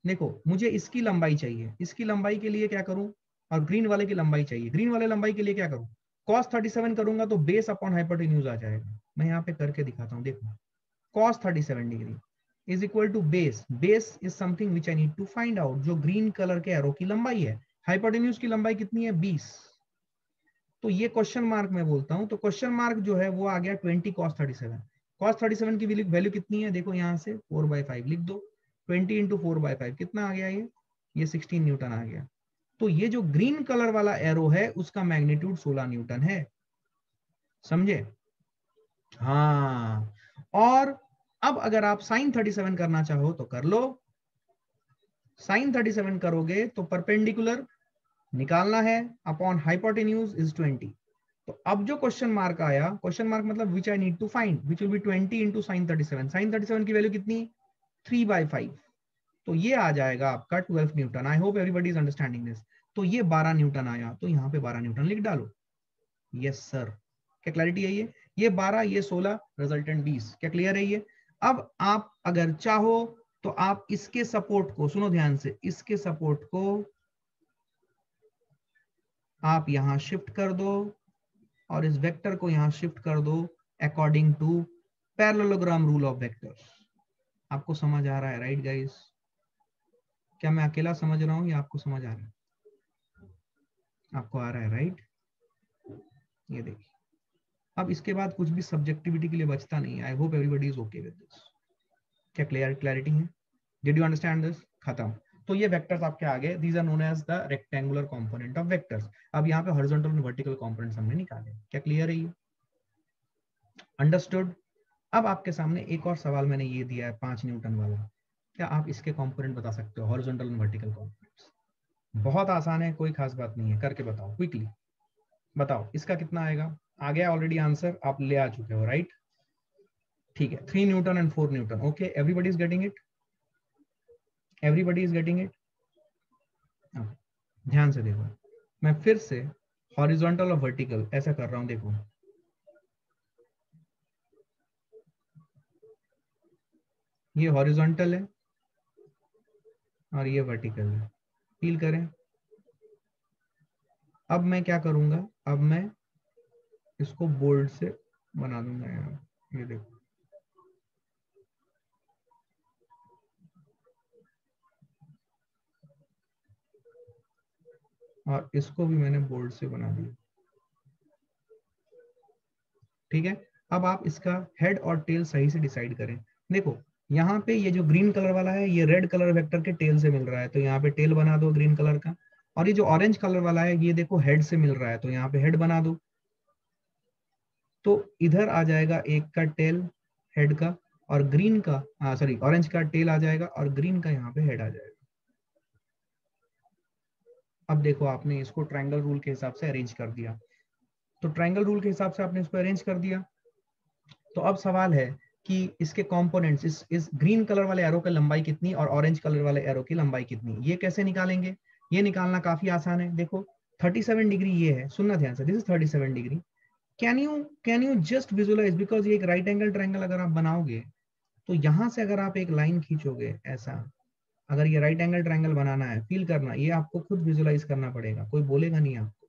देखो मुझे इसकी लंबाई चाहिए, इसकी लंबाई के लिए क्या करूं, और ग्रीन वाले की लंबाई चाहिए, ग्रीन वाले लंबाई के लिए क्या करूं, cos 37 करूंगा तो बेस अपॉन हाइपोटेन्यूज आ जाएगा। मैं यहाँ पे करके दिखाता हूँ, देखो cos 37 degree is equal to base. Base is something which I need to find out, जो ग्रीन कलर के एरो की लंबाई है। हाइपोटेन्यूज की लंबाई कितनी है, 20। तो ये क्वेश्चन मार्क मैं बोलता हूं, तो क्वेश्चन मार्क जो है वो आ गया 20 cos 37। cos 37 की वैल्यू कितनी है, देखो यहाँ से 4/5 लिख दो, 20 इंटू 4/5 कितना आ गया, ये 16 न्यूटन आ गया। तो ये जो ग्रीन कलर वाला एरो है उसका मैग्नीट्यूड 16 न्यूटन है, समझे। हाँ, और अब अगर आप sin 37 करना चाहो तो कर लो। sin 37 करोगे तो परपेंडिकुलर निकालना है, अपॉन हाइपोटेन्यूज इज 20। तो अब जो क्वेश्चन मार्क आया, क्वेश्चन मार्क मतलब which I need to find, which will be 20 into sin 37। sin 37 की वैल्यू कितनी, 3/5। तो ये आ जाएगा आपका 12 Newton. I hope everybody is understanding this. तो ये 12 न्यूटन आया, तो यहाँ पे 12 न्यूटन लिख डालो। यस सर, क्या क्लैरिटी है? ये 12, ये 16, रिजल्टेंट 20। क्या क्लियर है ये? अब आप अगर चाहो तो आप इसके सपोर्ट को, सुनो ध्यान से, इसके सपोर्ट को आप यहां शिफ्ट कर दो और इस वेक्टर को यहां शिफ्ट कर दो according to parallelogram rule of vectors. आपको समझ आ रहा है राइट गाइस? क्या मैं अकेला समझ रहा हूं या आपको समझ आ रहा है? आपको आ रहा है राइट? ये देखिए, अब इसके बाद कुछ भी सब्जेक्टिविटी के लिए बचता नहीं है। I hope everybody is okay with this. क्या क्लैरिटी है? Did you understand this? खत्म। तो ये वेक्टर्स आपके आगे, these are known as the rectangular component of vectors. अब यहाँ पे हॉरिजॉन्टल और वर्टिकल कंपोनेंट्स हमने निकाले। क्या क्लियर है ये? अंडरस्टूड? अब आपके सामने एक और सवाल मैंने ये दिया है 5 न्यूटन वाला। क्या आप इसके कंपोनेंट बता सकते हो, हॉरिजॉन्टल और वर्टिकल कंपोनेंट्स? बहुत आसान है, कोई खास बात नहीं है, करके बताओ क्विकली। बताओ इसका कितना आएगा? आ गया ऑलरेडी आंसर, आप ले आ चुके हो राइट? ठीक है, 3 Newton and 4 Newton. Okay, everybody is getting it? Everybody is getting it? ध्यान से देखो, मैं फिर से हॉरिजॉन्टल और वर्टिकल ऐसा कर रहा हूं। देखो, ये हॉरिजॉन्टल है और ये वर्टिकल है। फील करें। अब मैं क्या करूंगा, अब मैं इसको बोल्ड से बना दूंगा यार। ये देखो, और इसको भी मैंने बोल्ड से बना दिया। ठीक है, अब आप इसका हेड और टेल सही से डिसाइड करें। देखो, यहाँ पे ये जो ग्रीन कलर वाला है, ये रेड कलर वेक्टर के टेल से मिल रहा है, तो यहाँ पे टेल बना दो ग्रीन कलर का। और ये जो ऑरेंज कलर वाला है, ये देखो हेड से मिल रहा है, तो यहाँ पे हेड बना दो। तो इधर आ जाएगा एक का टेल हेड का, और ग्रीन का, सॉरी, ऑरेंज का टेल आ जाएगा और ग्रीन का यहाँ पे हेड आ जाएगा। अब देखो, आपने इसको ट्रायंगल रूल के हिसाब से अरेंज कर दिया। तो ट्रायंगल रूल के हिसाब से आपने इसको अरेंज कर दिया। तो अब सवाल है कि इसके कंपोनेंट्स, इस ग्रीन कलर वाले एरो की लंबाई कितनी और ऑरेंज कलर वाले एरो की लंबाई कितनी, ये कैसे निकालेंगे? ये निकालना काफी आसान है। देखो, 37 डिग्री ये है, सुनना ध्यान से, this is 37 degree. Can you just visualize, because ये एक राइट एंगल ट्रायंगल अगर आप बनाओगे, तो यहां से अगर आप एक लाइन खींचोगे ऐसा, अगर ये राइट एंगल ट्रायंगल बनाना है, फील करना, ये आपको खुद विजुअलाइज करना पड़ेगा, कोई बोलेगा नहीं आपको।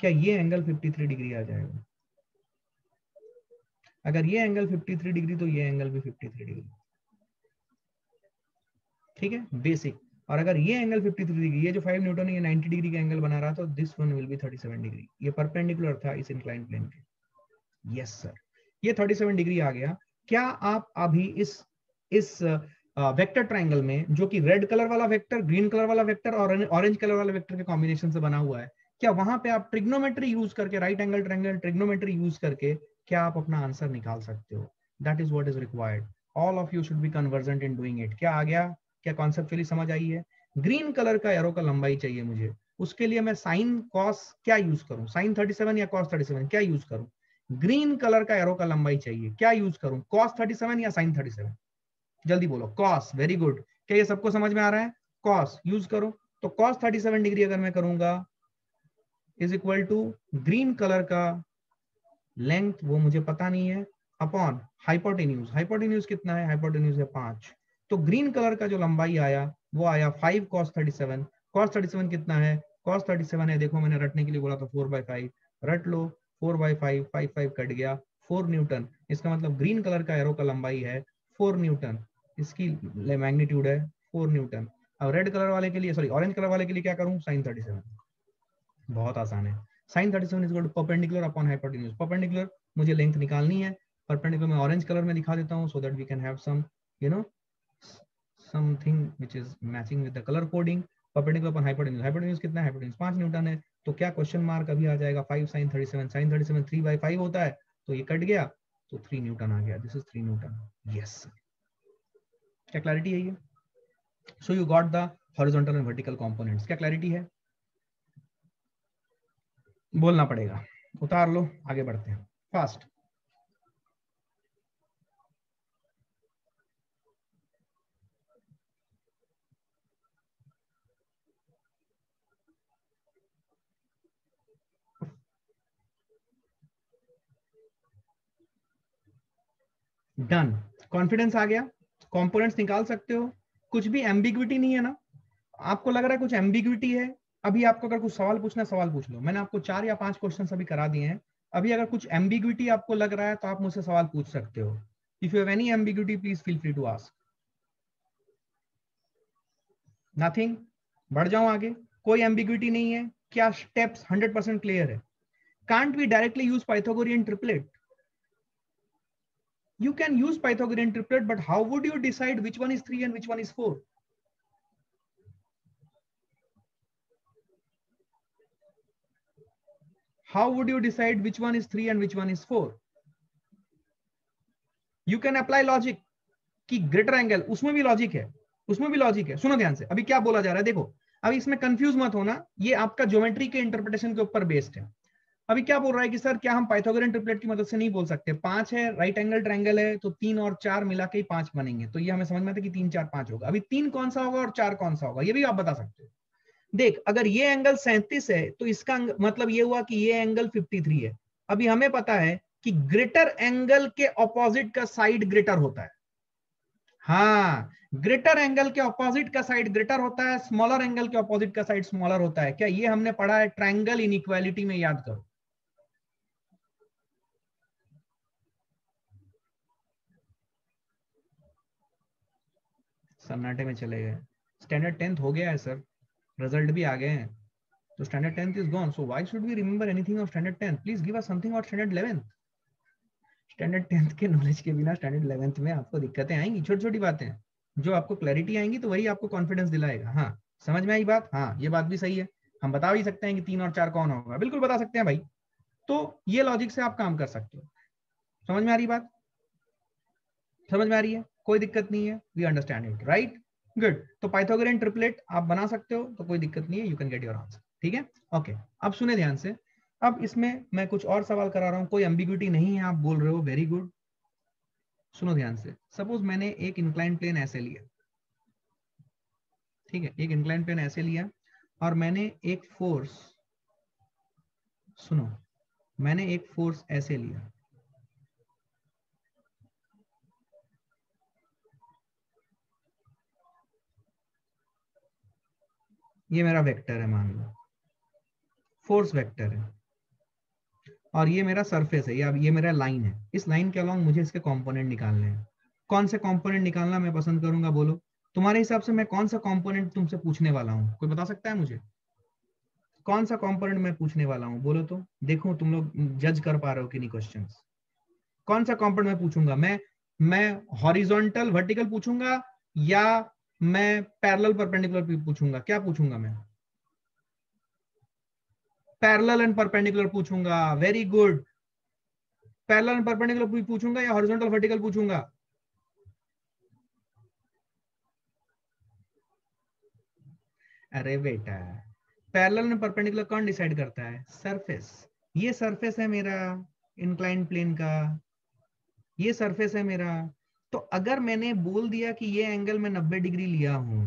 क्या ये एंगल 53 डिग्री आ जाएगा? अगर ये एंगल 53 डिग्री, तो ये एंगल भी 53 डिग्री। ठीक है, बेसिक। और अगर ये एंगल 53 डिग्री, ये जो 5 न्यूटन है, ये 90 डिग्री का एंगल बना रहा, तो this one will be 37 degree. ये परपेंडिकुलर था इस इंक्लाइन प्लेन के। यस सर, ये 37 डिग्री आ गया। क्या आप अभी इस वेक्टर ट्रायंगल में, जो कि रेड कलर वाला वेक्टर, ग्रीन कलर वाला वेक्टर और ऑरेंज कलर वाला वेक्टर के कॉम्बिनेशन से बना हुआ है, क्या वहां पे आप ट्रिग्नोमेट्री यूज करके, right angle triangle trigonometry use करके, क्या आप अपना आंसर निकाल सकते हो? That is what is required. All of you should be convergent in doing it. क्या आ गया? क्या कॉन्सेप्चुअली समझ आई है? ग्रीन कलर का एरो का लंबाई चाहिए मुझे, उसके लिए मैं साइन कॉस क्या यूज करूं, साइन 37 या कॉस 37, क्या यूज करूं? ग्रीन कलर का एरो का लंबाई चाहिए, क्या यूज करूं, कॉस 37 या साइन 37? जल्दी बोलो, कॉस। Very good. क्या ये सबको समझ में आ रहा है? कॉस यूज करो। तो कॉस 37 डिग्री अगर मैं करूंगा, is equal to green colour का लेंथ, वो मुझे पता नहीं है, अपॉन हाइपोटेन्यूज। हाइपोटेन्यूज कितना है? हाइपोटेन्यूज है 5। तो ग्रीन कलर का जो लंबाई आया, वो आया 5 cos 37। cos 37 कितना है? cos 37 है, देखो मैंने रटने के लिए बोला था 4/5, रट लो। 4/5, 5 कट गया, 4 न्यूटन। इसका मतलब ग्रीन कलर का एरो का लंबाई है 4 न्यूटन, इसकी मैग्नीट्यूड है 4 न्यूटन। अब रेड कलर वाले के लिए, सॉरी, ऑरेंज कलर वाले के लिए क्या करूं? साइन 37। बहुत आसान है। Sine 37 is equal to perpendicular upon hypotenuse. Perpendicular मुझे लेंथ निकालनी है, परपेंडिकुलर मैं ऑरेंज कलर में दिखा देता हूं, so that we can have some, you know, something which is matching with the colour coding. Perpendicular upon hypotenuse, hypotenuse कितना है? हाइपोटेन्यूज 5 न्यूटन है। तो क्या क्वेश्चन मार्क अभी आ जाएगा? 5 sin 37, sin 37 3/5 होता है, तो ये कट गया, तो 3 न्यूटन आ गया। This is 3 Newton. यस। क्या क्लैरिटी है ये? So you got the horizontal and vertical components. क्या क्लैरिटी है? बोलना पड़ेगा, उतार लो, आगे बढ़ते हैं फास्ट। डन, कॉन्फिडेंस आ गया, कंपोनेंट्स निकाल सकते हो, कुछ भी एम्बिग्विटी नहीं है ना, आपको लग रहा है कुछ एम्बिग्विटी है, अभी आपको अगर कुछ सवाल पूछना है सवाल पूछ लो, मैंने आपको 4 या 5 क्वेश्चन अभी करा दिए हैं, अभी अगर कुछ एम्बिग्विटी आपको लग रहा है तो आप मुझसे सवाल पूछ सकते हो। If you have any ambiguity please feel free to ask. Nothing, बढ़ जाऊं आगे, कोई एम्बिग्विटी नहीं है, क्या स्टेप्स 100% क्लियर है? Can't we directly use Pythagorean triplet? You can use Pythagorean triplet, but how would you decide which one is 3 and which one is 4? How would you decide which one is 3 and which one is 4? You can apply logic कि greater angle, उसमें भी logic है, उसमें भी logic है। सुनो ध्यान से, अभी क्या बोला जा रहा है देखो, अभी इसमें कंफ्यूज मत होना, ये आपका ज्योमेट्री के इंटरप्रिटेशन के ऊपर बेस्ड है। अभी क्या बोल रहा है कि सर क्या हम पाइथागोरियन ट्रिपलेट की मदद से नहीं बोल सकते? 5 है, राइट एंगल ट्रायंगल है, तो 3 और 4 मिला के ही 5 बनेंगे, तो ये हमें समझ में आता है कि 3 4 5 होगा। अभी 3 कौन सा होगा और 4 कौन सा होगा, ये भी आप बता सकते हो। देख, अगर ये एंगल 37 है तो इसका मतलब ये हुआ कि ये एंगल 53 है। अभी हमें पता है कि ग्रेटर एंगल के ऑपोजिट का साइड ग्रेटर होता है। हाँ, ग्रेटर एंगल के ऑपोजिट का साइड ग्रेटर होता है, स्मॉलर एंगल के ऑपोजिट का साइड स्मॉलर होता है। क्या ये हमने पढ़ा है ट्रायंगल इनइक्वालिटी में, याद करो। सन्नाटे में चले गए। स्टैंडर्ड 10th हो गया है सर, रिजल्ट भी आ गए हैं, तो standard 10th is gone, so why should we remember anything of standard 10th? Please give us something of standard 11th। Standard 10th के नॉलेज के बिना स्टैंडर्ड 11th में आपको दिक्कतें आएंगी, छोटी छोटी बातें, जो आपको क्लैरिटी आएंगी तो वही आपको कॉन्फिडेंस दिलाएगा। हाँ, समझ में आई बात? हाँ, ये बात भी सही है, हम बता भी सकते हैं कि 3 और 4 कौन होगा, बिल्कुल बता सकते हैं भाई। तो ये लॉजिक से आप काम कर सकते हो। समझ में आ रही बात? समझ में आ रही है? कोई दिक्कत नहीं है, we understand it, right? Good. तो पाइथागोरियन ट्रिपलेट आप बना सकते हो, तो कोई दिक्कत नहीं है, you can get your answer. ठीक है, ओके। अब सुने ध्यान से, अब इसमें मैं कुछ और सवाल करा रहा हूं, कोई एम्बिग्यूटी नहीं है, आप बोल रहे हो, वेरी गुड। सुनो ध्यान से, सपोज मैंने एक इंक्लाइन प्लेन ऐसे लिया, ठीक है, एक इंक्लाइन प्लेन ऐसे लिया, और मैंने एक फोर्स, सुनो, मैंने एक फोर्स ऐसे लिया, ये मेरा वेक्टर है, मान लो फोर्स वेक्टर है, और ये मेरा सरफेस है, या ये मेरा लाइन है, इस लाइन के अलॉन्ग मुझे इसके कंपोनेंट निकालने हैं। कौन से कंपोनेंट निकालना मैं पसंद करूंगा, बोलो तुम्हारे हिसाब से मैं कौन सा कंपोनेंट तुमसे पूछने वाला हूँ, कोई बता सकता है मुझे? कौन सा कंपोनेंट मैं पूछने वाला हूँ, बोलो तो देखो तुम लोग जज कर पा रहे हो कि नहीं क्वेश्चंस। कौन सा कंपोनेंट मैं पूछूंगा? मैं हॉरिजॉन्टल वर्टिकल पूछूंगा, या मैं पैरेलल परपेंडिकुलर पूछूंगा? क्या पूछूंगा मैं? पैरेलल एंड परपेंडिकुलर पूछूंगा, very good. Parallel and perpendicular पूछूंगा या हॉरिजॉन्टल वर्टिकल पूछूंगा? अरे बेटा, पैरेलल एंड परपेंडिकुलर कौन डिसाइड करता है? सरफेस। ये सरफेस है मेरा इंक्लाइन प्लेन का, ये सरफेस है मेरा। तो अगर मैंने बोल दिया कि ये एंगल मैं 90 डिग्री लिया हूं,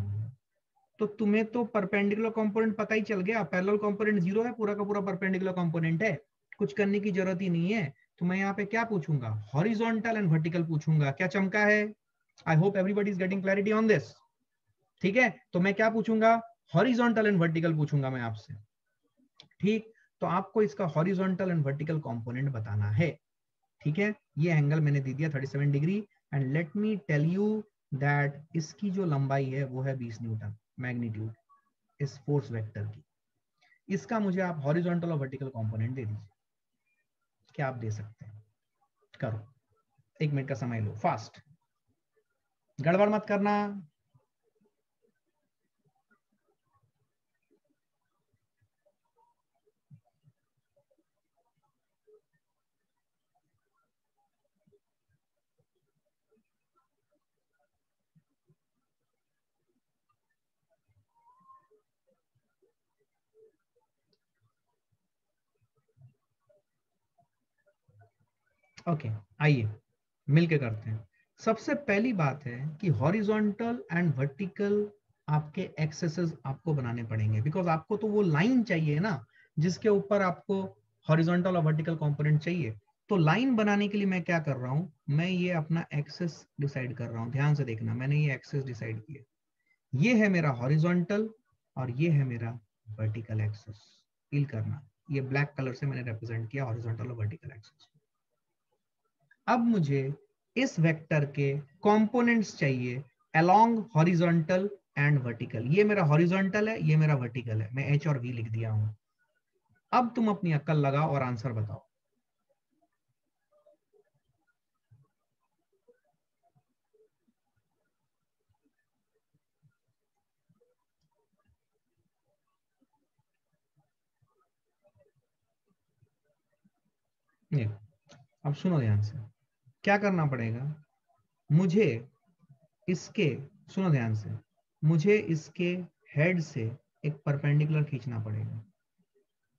तो तुम्हें तो परपेंडिकुलर कंपोनेंट पता ही चल गया, पैरेलल कंपोनेंट 0 है, पूरा का पूरा परपेंडिकुलर कंपोनेंट है, कुछ करने की जरूरत ही नहीं है। तो मैं यहाँ पे क्या पूछूंगा? हॉरिजॉन्टल एंड वर्टिकल पूछूंगा। क्या चमका है? I hope everybody is getting clarity on this. ठीक है, तो मैं क्या पूछूंगा? हॉरिजॉन्टल एंड वर्टिकल पूछूंगा मैं आपसे। ठीक, तो आपको इसका हॉरिजॉन्टल एंड वर्टिकल कंपोनेंट बताना है। ठीक है, ये एंगल मैंने दे दिया 37 degree, and let me tell you that इसकी जो लंबाई है वो है 20 न्यूटन, मैग्नीट्यूड इस फोर्स वेक्टर की। इसका मुझे आप हॉरिजॉन्टल और वर्टिकल कंपोनेंट दे दीजिए। क्या आप दे सकते हैं? करो, 1 मिनट का समय लो, फास्ट, गड़बड़ मत करना। ओके, आइए मिलके करते हैं। सबसे पहली बात है कि हॉरिजॉन्टल एंड वर्टिकल आपके एक्सेसेस आपको बनाने पड़ेंगे, बिकॉज आपको तो वो लाइन चाहिए ना जिसके ऊपर आपको हॉरिजॉन्टल और वर्टिकल कंपोनेंट चाहिए। तो लाइन बनाने के लिए मैं क्या कर रहा हूं, मैं ये अपना एक्सेस डिसाइड कर रहा हूं। ध्यान से देखना, मैंने ये एक्सेस डिसाइड किया, ये है मेरा हॉरिजॉन्टल और ये है मेरा वर्टिकल एक्सेस। फील करना, ये ब्लैक कलर से मैंने रिप्रेजेंट किया हॉरिजॉन्टल और वर्टिकल एक्सेस। अब मुझे इस वेक्टर के कंपोनेंट्स चाहिए अलोंग हॉरिजॉन्टल एंड वर्टिकल। ये मेरा हॉरिजॉन्टल है, ये मेरा वर्टिकल है, मैं एच और वी लिख दिया हूं। अब तुम अपनी अक्ल लगाओ और आंसर बताओ। अब सुनो ध्यान से, क्या करना पड़ेगा मुझे, इसके, सुनो ध्यान से, मुझे इसके हेड से एक परपेंडिकुलर खींचना पड़ेगा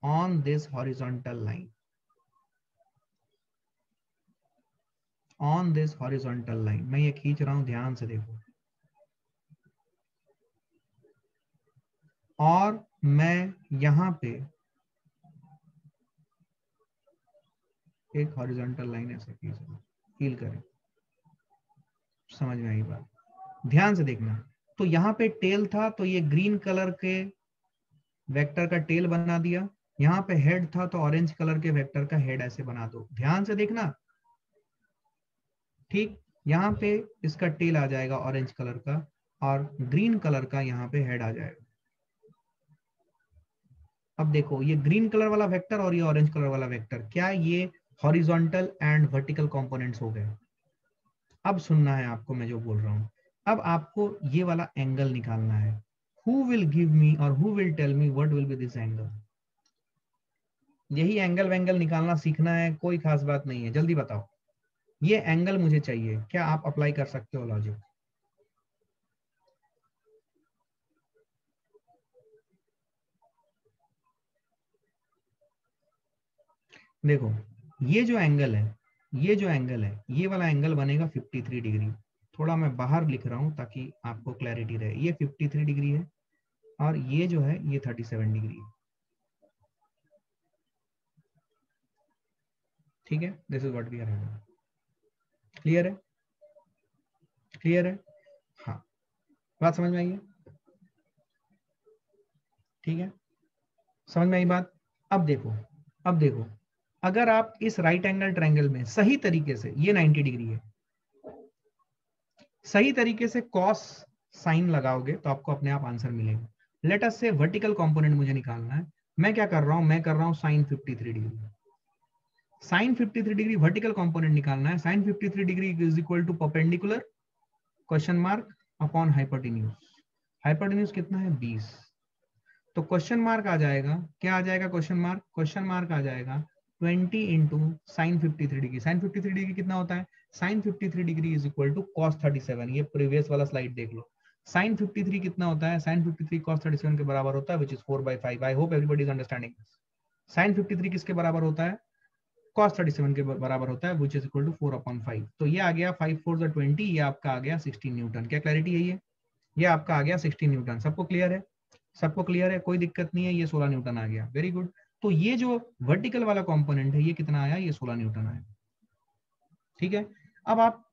on this horizontal line, on this horizontal line. मैं ये खींच रहा हूं, ध्यान से देखो, और मैं यहां पे एक हॉरिजॉन्टल लाइन ऐसे खींच रहा हूं। फील करें, समझ में आई बात? ध्यान से देखना, तो यहाँ पे टेल था तो ये ग्रीन कलर के वेक्टर का टेल बना दिया, यहाँ पे हेड था तो ऑरेंज कलर के वेक्टर का हेड ऐसे बना दो। ध्यान से देखना, ठीक, यहाँ पे इसका टेल आ जाएगा ऑरेंज कलर का और ग्रीन कलर का यहाँ पे हेड आ जाएगा। अब देखो, ये ग्रीन कलर वाला वेक्टर और ये ऑरेंज कलर वाला वेक्टर, क्या ये हॉरिजॉन्टल एंड वर्टिकल कंपोनेंट्स हो गए? अब सुनना है आपको मैं जो बोल रहा हूं, अब आपको ये वाला एंगल निकालना है। हु विल गिव मी और who will tell me what will be this angle? यही एंगल वेंगल निकालना सीखना है, कोई खास बात नहीं है, जल्दी बताओ। ये एंगल मुझे चाहिए, क्या आप अप्लाई कर सकते हो लॉजिक? देखो, ये जो एंगल है, ये जो एंगल है, ये वाला एंगल बनेगा 53 डिग्री। थोड़ा मैं बाहर लिख रहा हूं ताकि आपको क्लैरिटी रहे। ये 53 डिग्री है और ये जो है ये 37 डिग्री है। ठीक है, this is what we are having. Clear है? क्लियर है? हाँ, बात समझ में आई है? ठीक है, समझ में आई बात? अब देखो, अब देखो, अगर आप इस राइट एंगल ट्रायंगल में सही तरीके से, ये 90 डिग्री है, सही तरीके से कॉस साइन लगाओगे तो आपको अपने आप आंसर मिलेगा। लेट अस से वर्टिकल कंपोनेंट मुझे निकालना है। मैं क्या कर रहा हूं, मैं कर रहा हूं sine 53 degree. Sine 53 degree vertical component निकालना है। Sine 53 degree is equal to perpendicular question mark upon hypotenuse. Hypotenuse कितना है? 20। तो क्वेश्चन मार्क आ जाएगा, क्या आ जाएगा क्वेश्चन मार्क? क्वेश्चन मार्क आ जाएगा 20 into sine 53 degree. Sine 53 degree कितना होता है? Sine 53 degree is equal to cos 37। ये प्रीवियस वाला स्लाइड देख लो। साइन 53 कितना होता है? साइन 53 कॉस 37 के बराबर होता है, which is 4/5। I hope everybody is understanding this. Sine 53 किसके बराबर होता है? cos 37 के बराबर होता है, विच इज इक्वल टू 4/5। तो ये आ गया 5 4 20, ये आपका आ गया 16 न्यूटन। क्या क्लैरिटी है? ये आपका आ गया 16 न्यूटन। सबको क्लियर है? सबको क्लियर है, कोई दिक्कत नहीं है। ये 16 न्यूटन आ गया, वेरी गुड। तो ये जो वर्टिकल वाला कंपोनेंट है, ये कितना आया? ये 16 न्यूटन आया। ठीक है, अब आप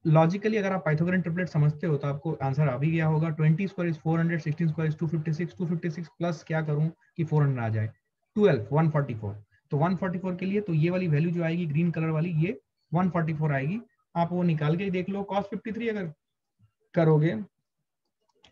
लॉजिकली अगर आप पाइथागोरन ट्रिपलेट समझते हो तो आपको आंसर आ भी गया होगा। 20 square is 400, 16 square is 256, 256 plus क्या करूं कि 400 आ जाए, 12 144। तो 144 के लिए तो ये वाली वैल्यू जो आएगी ग्रीन कलर वाली, ये 144 आएगी। आप वो निकाल के ही देख लो। cos 53 अगर करोगे,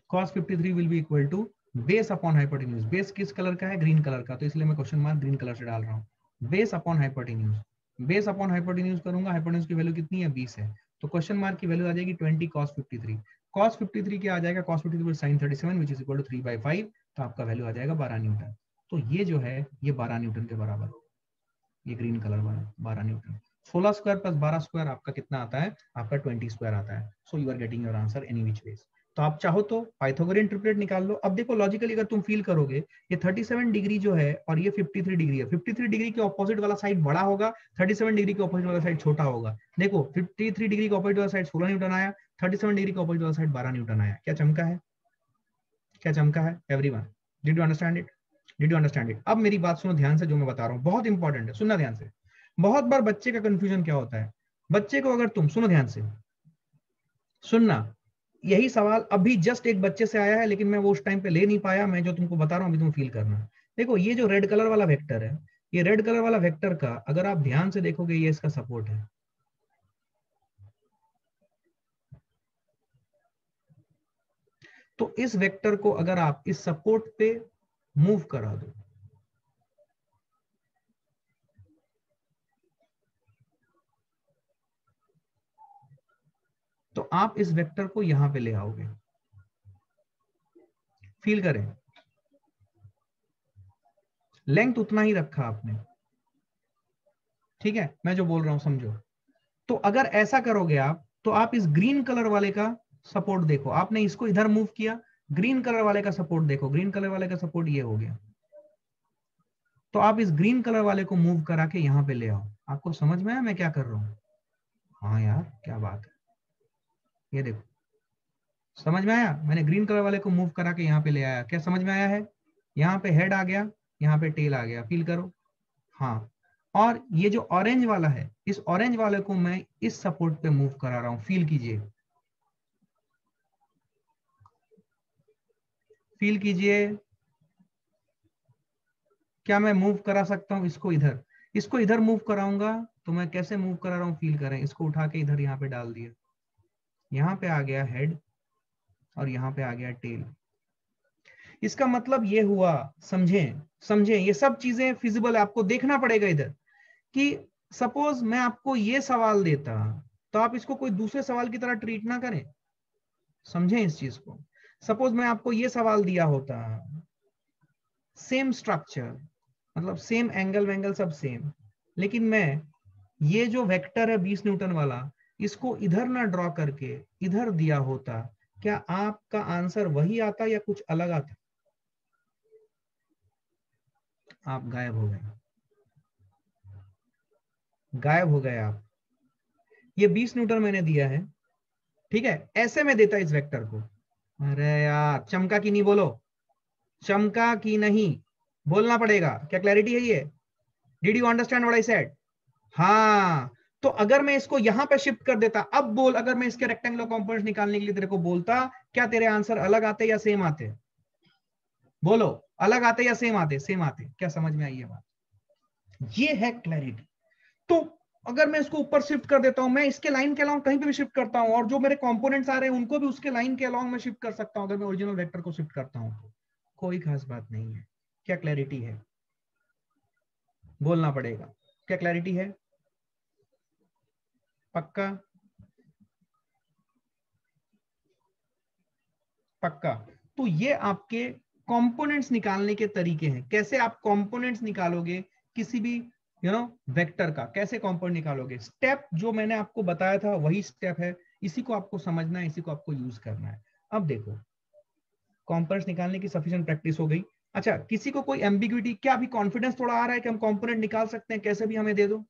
cos 53 will be equal to base upon hypotenuse. Base किस कलर का है? ग्रीन कलर का, तो इसलिए मैं क्वेश्चन मार्क ग्रीन कलर से डाल रहा हूँ। Base upon hypotenuse, base upon hypotenuse करूंगा, हाइपोटेन्यूज की वैल्यू कितनी है? 20 है, तो क्वेश्चन मार्क की वैल्यू आ जाएगी 20 cos 53। cos 53 क्या आ जाएगा? cos 53 sin 37 which is equal to 3/5। तो आपका वैल्यू आ जाएगा 12 न्यूटन। तो ये जो है ये 12 न्यूटन के बराबर होगा, ये ग्रीन कलर वाला 12 न्यूटन। 16 स्क्वायर प्लस 12 स्क्वायर आपका कितना आता है? आपका 20 स्क्वायर आता है। So you are getting your answer any which ways. तो आप चाहो तो पाइथागोरियन ट्रिपलेट निकाल लो। अब देखो लॉजिकली अगर तुम फील करोगे, ये 37 डिग्री जो है और ये 53 डिग्री है, 53 डिग्री के ऑपोजिट वाला साइड बड़ा होगा, 37 डिग्री के ऑपोजिट वाला साइड छोटा होगा। देखो 53 डिग्री के ऑपोजिट वाला साइड 16 न्यूटन आया, 37 डिग्री के ऑपोजिट वाला साइड 12 न्यूटन आया। क्या चमका है? क्या चमका है everyone? Did you understand it? Did you understand it? अब मेरी बात सुनो ध्यान से, जो मैं बता रहा हूँ बहुत इंपॉर्टेंट है, सुनना ध्यान से। बहुत बार बच्चे का कंफ्यूजन क्या होता है, बच्चे को अगर तुम सुनो ध्यान से सुनना, यही सवाल अभी जस्ट एक बच्चे से आया है, लेकिन मैं वो उस टाइम पे ले नहीं पाया, मैं जो तुमको बता रहा हूं अभी तुम फील करना। देखो ये जो रेड कलर वाला वेक्टर है, ये रेड कलर वाला वेक्टर का अगर आप ध्यान से देखोगे ये इसका सपोर्ट है। तो इस वेक्टर को अगर आप इस सपोर्ट पे मूव करा दो, तो आप इस वेक्टर को यहां पे ले आओगे। फील करें, लेंथ उतना ही रखा आपने, ठीक है, मैं जो बोल रहा हूं समझो। तो अगर ऐसा करोगे आप, तो आप इस ग्रीन कलर वाले का सपोर्ट देखो, आपने इसको इधर मूव किया, ग्रीन कलर वाले का सपोर्ट देखो, ग्रीन कलर वाले का सपोर्ट ये हो गया। तो आप इस ग्रीन कलर वाले को मूव करा के यहां पे ले आओ। आपको समझ में आया मैं क्या कर रहा हूं? हाँ यार क्या बात है, ये देखो समझ में आया, मैंने ग्रीन कलर वाले को मूव करा के यहाँ पे ले आया, क्या समझ में आया है? यहाँ पे हेड आ गया, यहाँ पे टेल आ गया, फील करो। हाँ, और ये जो ऑरेंज वाला है, इस ऑरेंज वाले को मैं इस सपोर्ट पे मूव करा रहा हूं, फील कीजिए, फील कीजिए। क्या मैं मूव करा सकता हूं इसको इधर? इसको इधर मूव कराऊंगा तो मैं कैसे मूव करा रहा हूं, फील करें, इसको उठा के इधर यहाँ पे डाल दिया, यहाँ पे आ गया हेड और यहाँ पे आ गया टेल। इसका मतलब ये हुआ, समझें समझें, ये सब चीजें फिजिबल है, आपको देखना पड़ेगा इधर कि सपोज मैं आपको ये सवाल देता तो आप इसको कोई दूसरे सवाल की तरह ट्रीट ना करें, समझें इस चीज को। सपोज मैं आपको ये सवाल दिया होता, सेम स्ट्रक्चर, मतलब सेम एंगल वेंगल सब सेम, लेकिन मैं ये जो वेक्टर है 20 न्यूटन वाला, इसको इधर ना ड्रॉ करके इधर दिया होता, क्या आपका आंसर वही आता या कुछ अलग आता? आप गायब हो गए, गायब हो गए आप। ये 20 न्यूटन मैंने दिया है, ठीक है, ऐसे में देता इस वेक्टर को। अरे यार चमका की नहीं बोलो, चमका की नहीं बोलना पड़ेगा, क्या क्लैरिटी है ये? Did you understand what I said? हाँ, तो अगर मैं इसको यहां पे शिफ्ट कर देता, अब बोल, अगर मैं इसके रेक्टेंगुलर कंपोनेंट्स निकालने के लिए तेरे को बोलता, क्या तेरे आंसर अलग आते या सेम आते? बोलो, अलग आते या सेम आते? सेम आते। क्या समझ में आई ये बात? ये है क्लैरिटी। तो अगर मैं इसको ऊपर शिफ्ट कर देता हूं, मैं इसके लाइन के अलाउंग कहीं पे भी शिफ्ट करता हूं, और जो मेरे कंपोनेंट्स आ रहे हैं उनको भी उसके लाइन के अलाउंग मैं शिफ्ट कर सकता हूं, अगर मैं ओरिजिनल वेक्टर को शिफ्ट करता हूं तो कोई खास बात नहीं है। क्या क्लैरिटी है? बोलना पड़ेगा, क्या क्लैरिटी है? पक्का? पक्का। तो ये आपके कंपोनेंट्स निकालने के तरीके हैं, कैसे आप कंपोनेंट्स निकालोगे किसी भी वेक्टर का, कैसे कंपोनेंट निकालोगे। स्टेप जो मैंने आपको बताया था वही स्टेप है, इसी को आपको समझना है, इसी को आपको यूज करना है। अब देखो, कंपोनेंट्स निकालने की सफिशिएंट प्रैक्टिस हो गई। अच्छा, किसी को कोई एम्बिग्युइटी, क्या अभी कॉन्फिडेंस थोड़ा आ रहा है कि हम कंपोनेंट निकाल सकते हैं, कैसे भी हमें दे दो?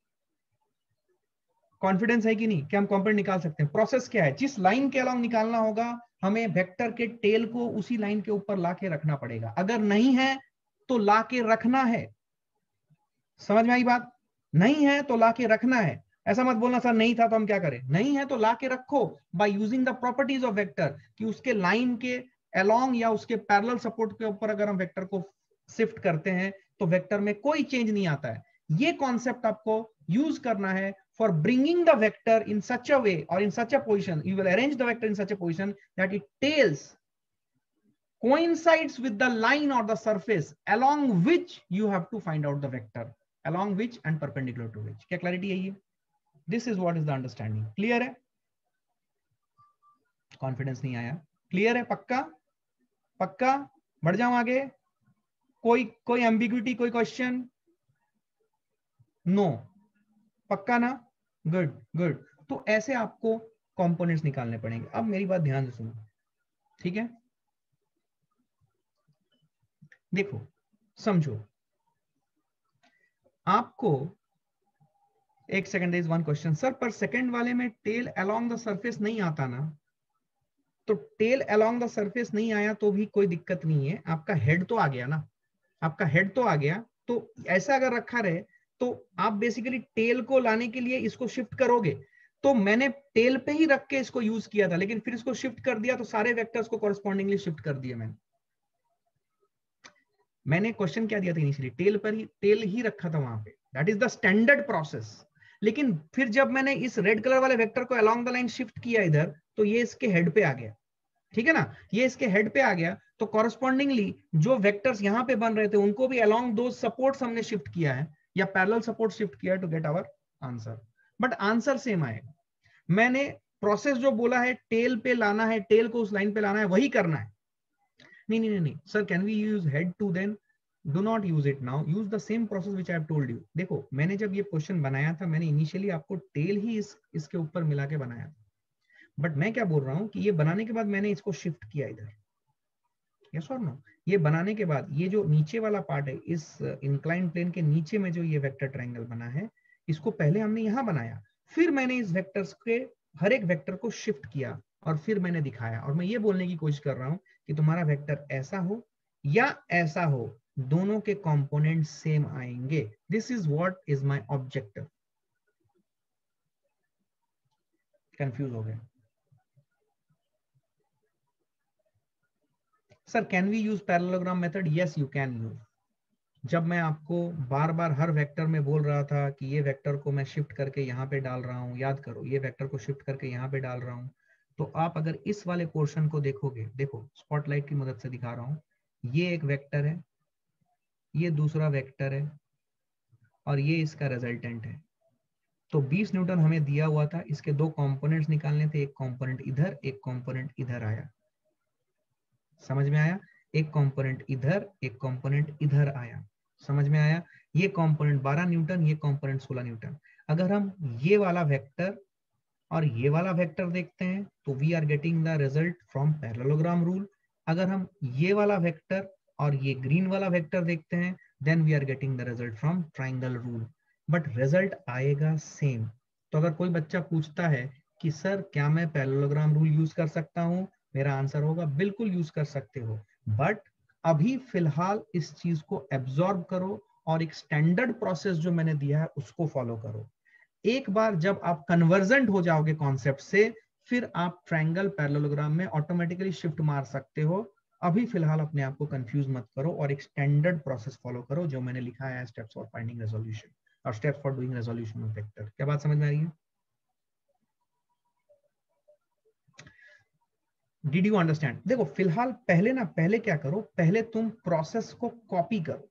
कॉन्फिडेंस है कि नहीं कि हम कंपोनेंट निकाल सकते हैं? प्रोसेस क्या है, जिस लाइन के अलाउंग निकालना होगा हमें वेक्टर के टेल को उसी लाइन के ऊपर लाके रखना पड़ेगा, अगर नहीं है तो लाके रखना है। समझ में आई बात? नहीं है तो लाके रखना है, ऐसा मत बोलना सर नहीं था तो हम क्या करें, नहीं है तो लाके रखो by using the properties of vector, कि उसके लाइन के अलोंग या उसके पैरेलल सपोर्ट के ऊपर अगर हम वेक्टर को शिफ्ट करते हैं तो वेक्टर में कोई चेंज नहीं आता है। ये कॉन्सेप्ट आपको यूज करना है for bringing the vector in such a way or in such a position. You will arrange the vector in such a position that its tails coincides with the line or the surface along which you have to find out the vector, along which and perpendicular to which. क्या clarity है ये? This is what is the understanding. Clear है? Confidence नहीं आया? Clear है? पक्का? पक्का? बढ़ जाऊं आगे? कोई ambiguity, कोई question? No. पक्का ना? Good good. तो ऐसे आपको कंपोनेंट्स निकालने पड़ेंगे। अब मेरी बात ध्यान से सुनो, ठीक है? देखो समझो, आपको एक second, is one question sir, पर सेकंड वाले में टेल अलोंग द सरफेस नहीं आता ना? तो टेल अलोंग द सरफेस नहीं आया तो भी कोई दिक्कत नहीं है, आपका हेड तो आ गया ना, आपका हेड तो आ गया। तो ऐसा अगर रखा रहे तो आप बेसिकली टेल को लाने के लिए इसको शिफ्ट करोगे, तो मैंने टेल पे ही रख के इसको यूज किया था, लेकिन फिर इसको शिफ्ट कर दिया तो सारे वेक्टर्स को कॉरेस्पॉन्डिंगली शिफ्ट कर दिया मैंने क्वेश्चन क्या दिया था इनिशियली, टेल ही रखा था वहां पे, that is the standard process. लेकिन फिर जब मैंने इस रेड कलर वाले वेक्टर को अलोंग द लाइन शिफ्ट किया इधर, तो ये इसके हेड पे आ गया, ठीक है ना, ये इसके हेड पे आ गया, तो कॉरेस्पॉन्डिंगली जो वेक्टर्स यहां पे बन रहे थे उनको भी अलोंग दो सपोर्ट्स हमने शिफ्ट किया है, या पैरेलल सपोर्ट शिफ्ट किया है to get our answer, but answer same आएगा। मैंने प्रोसेस जो बोला है टेल पे लाना है, टेल को उस लाइन पे लाना है, वही करना है। नहीं sir, can we use head to then? Do not use it now, use the same process which I have told you. देखो मैंने जब ये क्वेश्चन बनाया था, मैंने इनिशियली आपको टेल ही इसके ऊपर मिला के बनाया था, बट मैं क्या बोल रहा हूं कि ये बनाने के बाद मैंने इसको शिफ्ट किया इधर, यस और नो? ये बनाने के बाद ये जो नीचे वाला पार्ट है, इस इंक्लाइन प्लेन के नीचे में जो ये वेक्टर ट्रायंगल बना है, इसको पहले हमने यहां बनाया, फिर मैंने इस वेक्टर्स के हर एक वेक्टर को शिफ्ट किया और फिर मैंने दिखाया। और मैं ये बोलने की कोशिश कर रहा हूं कि तुम्हारा वेक्टर ऐसा हो या ऐसा हो, दोनों के कंपोनेंट सेम आएंगे। This is what is my objective. Confuse हो गए? Sir can we use parallelogram method? Yes you can use. जब मैं आपको बार बार हर वेक्टर में बोल रहा था कि ये वेक्टर को मैं शिफ्ट करके यहाँ पे डाल रहा हूँ, याद करो ये वेक्टर को शिफ्ट करके यहाँ पे डाल रहा हूँ, तो आप अगर इस वाले पोर्शन को देखोगे, देखो स्पॉटलाइट की मदद से दिखा रहा हूँ, ये एक वेक्टर है, ये दूसरा वेक्टर है, और ये इसका रिजल्टेंट है। तो 20 न्यूटन हमें दिया हुआ था, इसके दो कंपोनेंट्स निकालने थे, एक कंपोनेंट इधर, एक कंपोनेंट इधर आया। समझ में आया? एक कंपोनेंट इधर, एक कंपोनेंट इधर आया। समझ में आया? ये कंपोनेंट 12 न्यूटन, ये कंपोनेंट 16 न्यूटन। अगर हम ये वाला वेक्टर और ये वाला वेक्टर देखते हैं तो we are getting the result from parallelogram rule. अगर हम ये वाला वेक्टर और ये ग्रीन वाला वेक्टर देखते हैं, then we are getting the result from triangle rule, but result आएगा सेम। तो अगर कोई बच्चा पूछता है कि सर क्या मैं पैरेललोग्राम रूल यूज कर सकता हूं, मेरा आंसर होगा बिल्कुल यूज कर सकते हो, बट अभी फिलहाल इस चीज को एब्जॉर्ब करो और एक स्टैंडर्ड प्रोसेस जो मैंने दिया है उसको फॉलो करो। एक बार जब आप कन्वर्जेंट हो जाओगे कॉन्सेप्ट से, फिर आप ट्रायंगल पैरेललोग्राम में ऑटोमेटिकली शिफ्ट मार सकते हो। अभी फिलहाल अपने आप को कंफ्यूज मत करो और एक स्टैंडर्ड प्रोसेस फॉलो करो जो मैंने लिखा है, स्टेप्स फॉर फाइंडिंग रेजोल्यूशन और steps for doing resolution of vector. क्या बात समझ में आ रही है? Did you understand? देखो फिलहाल पहले क्या करो, पहले तुम प्रोसेस को कॉपी करो,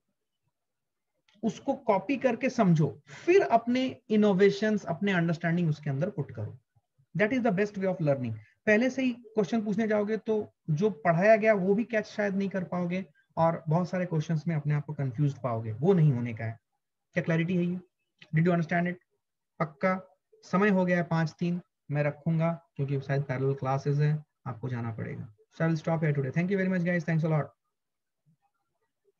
उसको कॉपी करके समझो, फिर अपने इनोवेशंस, अपने अंडरस्टैंडिंग उसके अंदर पुट करो। That is the best way of learning. पहले से ही क्वेश्चन पूछने जाओगे तो जो पढ़ाया गया वो भी कैच शायद नहीं कर पाओगे, और बहुत सारे क्वेश्चंस में अपने आप को कंफ्यूज पाओगे, वो नहीं होने का है। क्या क्लैरिटी है ये? Did you understand it? पक्का? समय हो गया है 5:03, मैं रखूंगा क्योंकि शायद पैरेलल क्लासेस है, आपको जाना पड़ेगा। So I will stop here today. Thank you very much guys. Thanks a lot.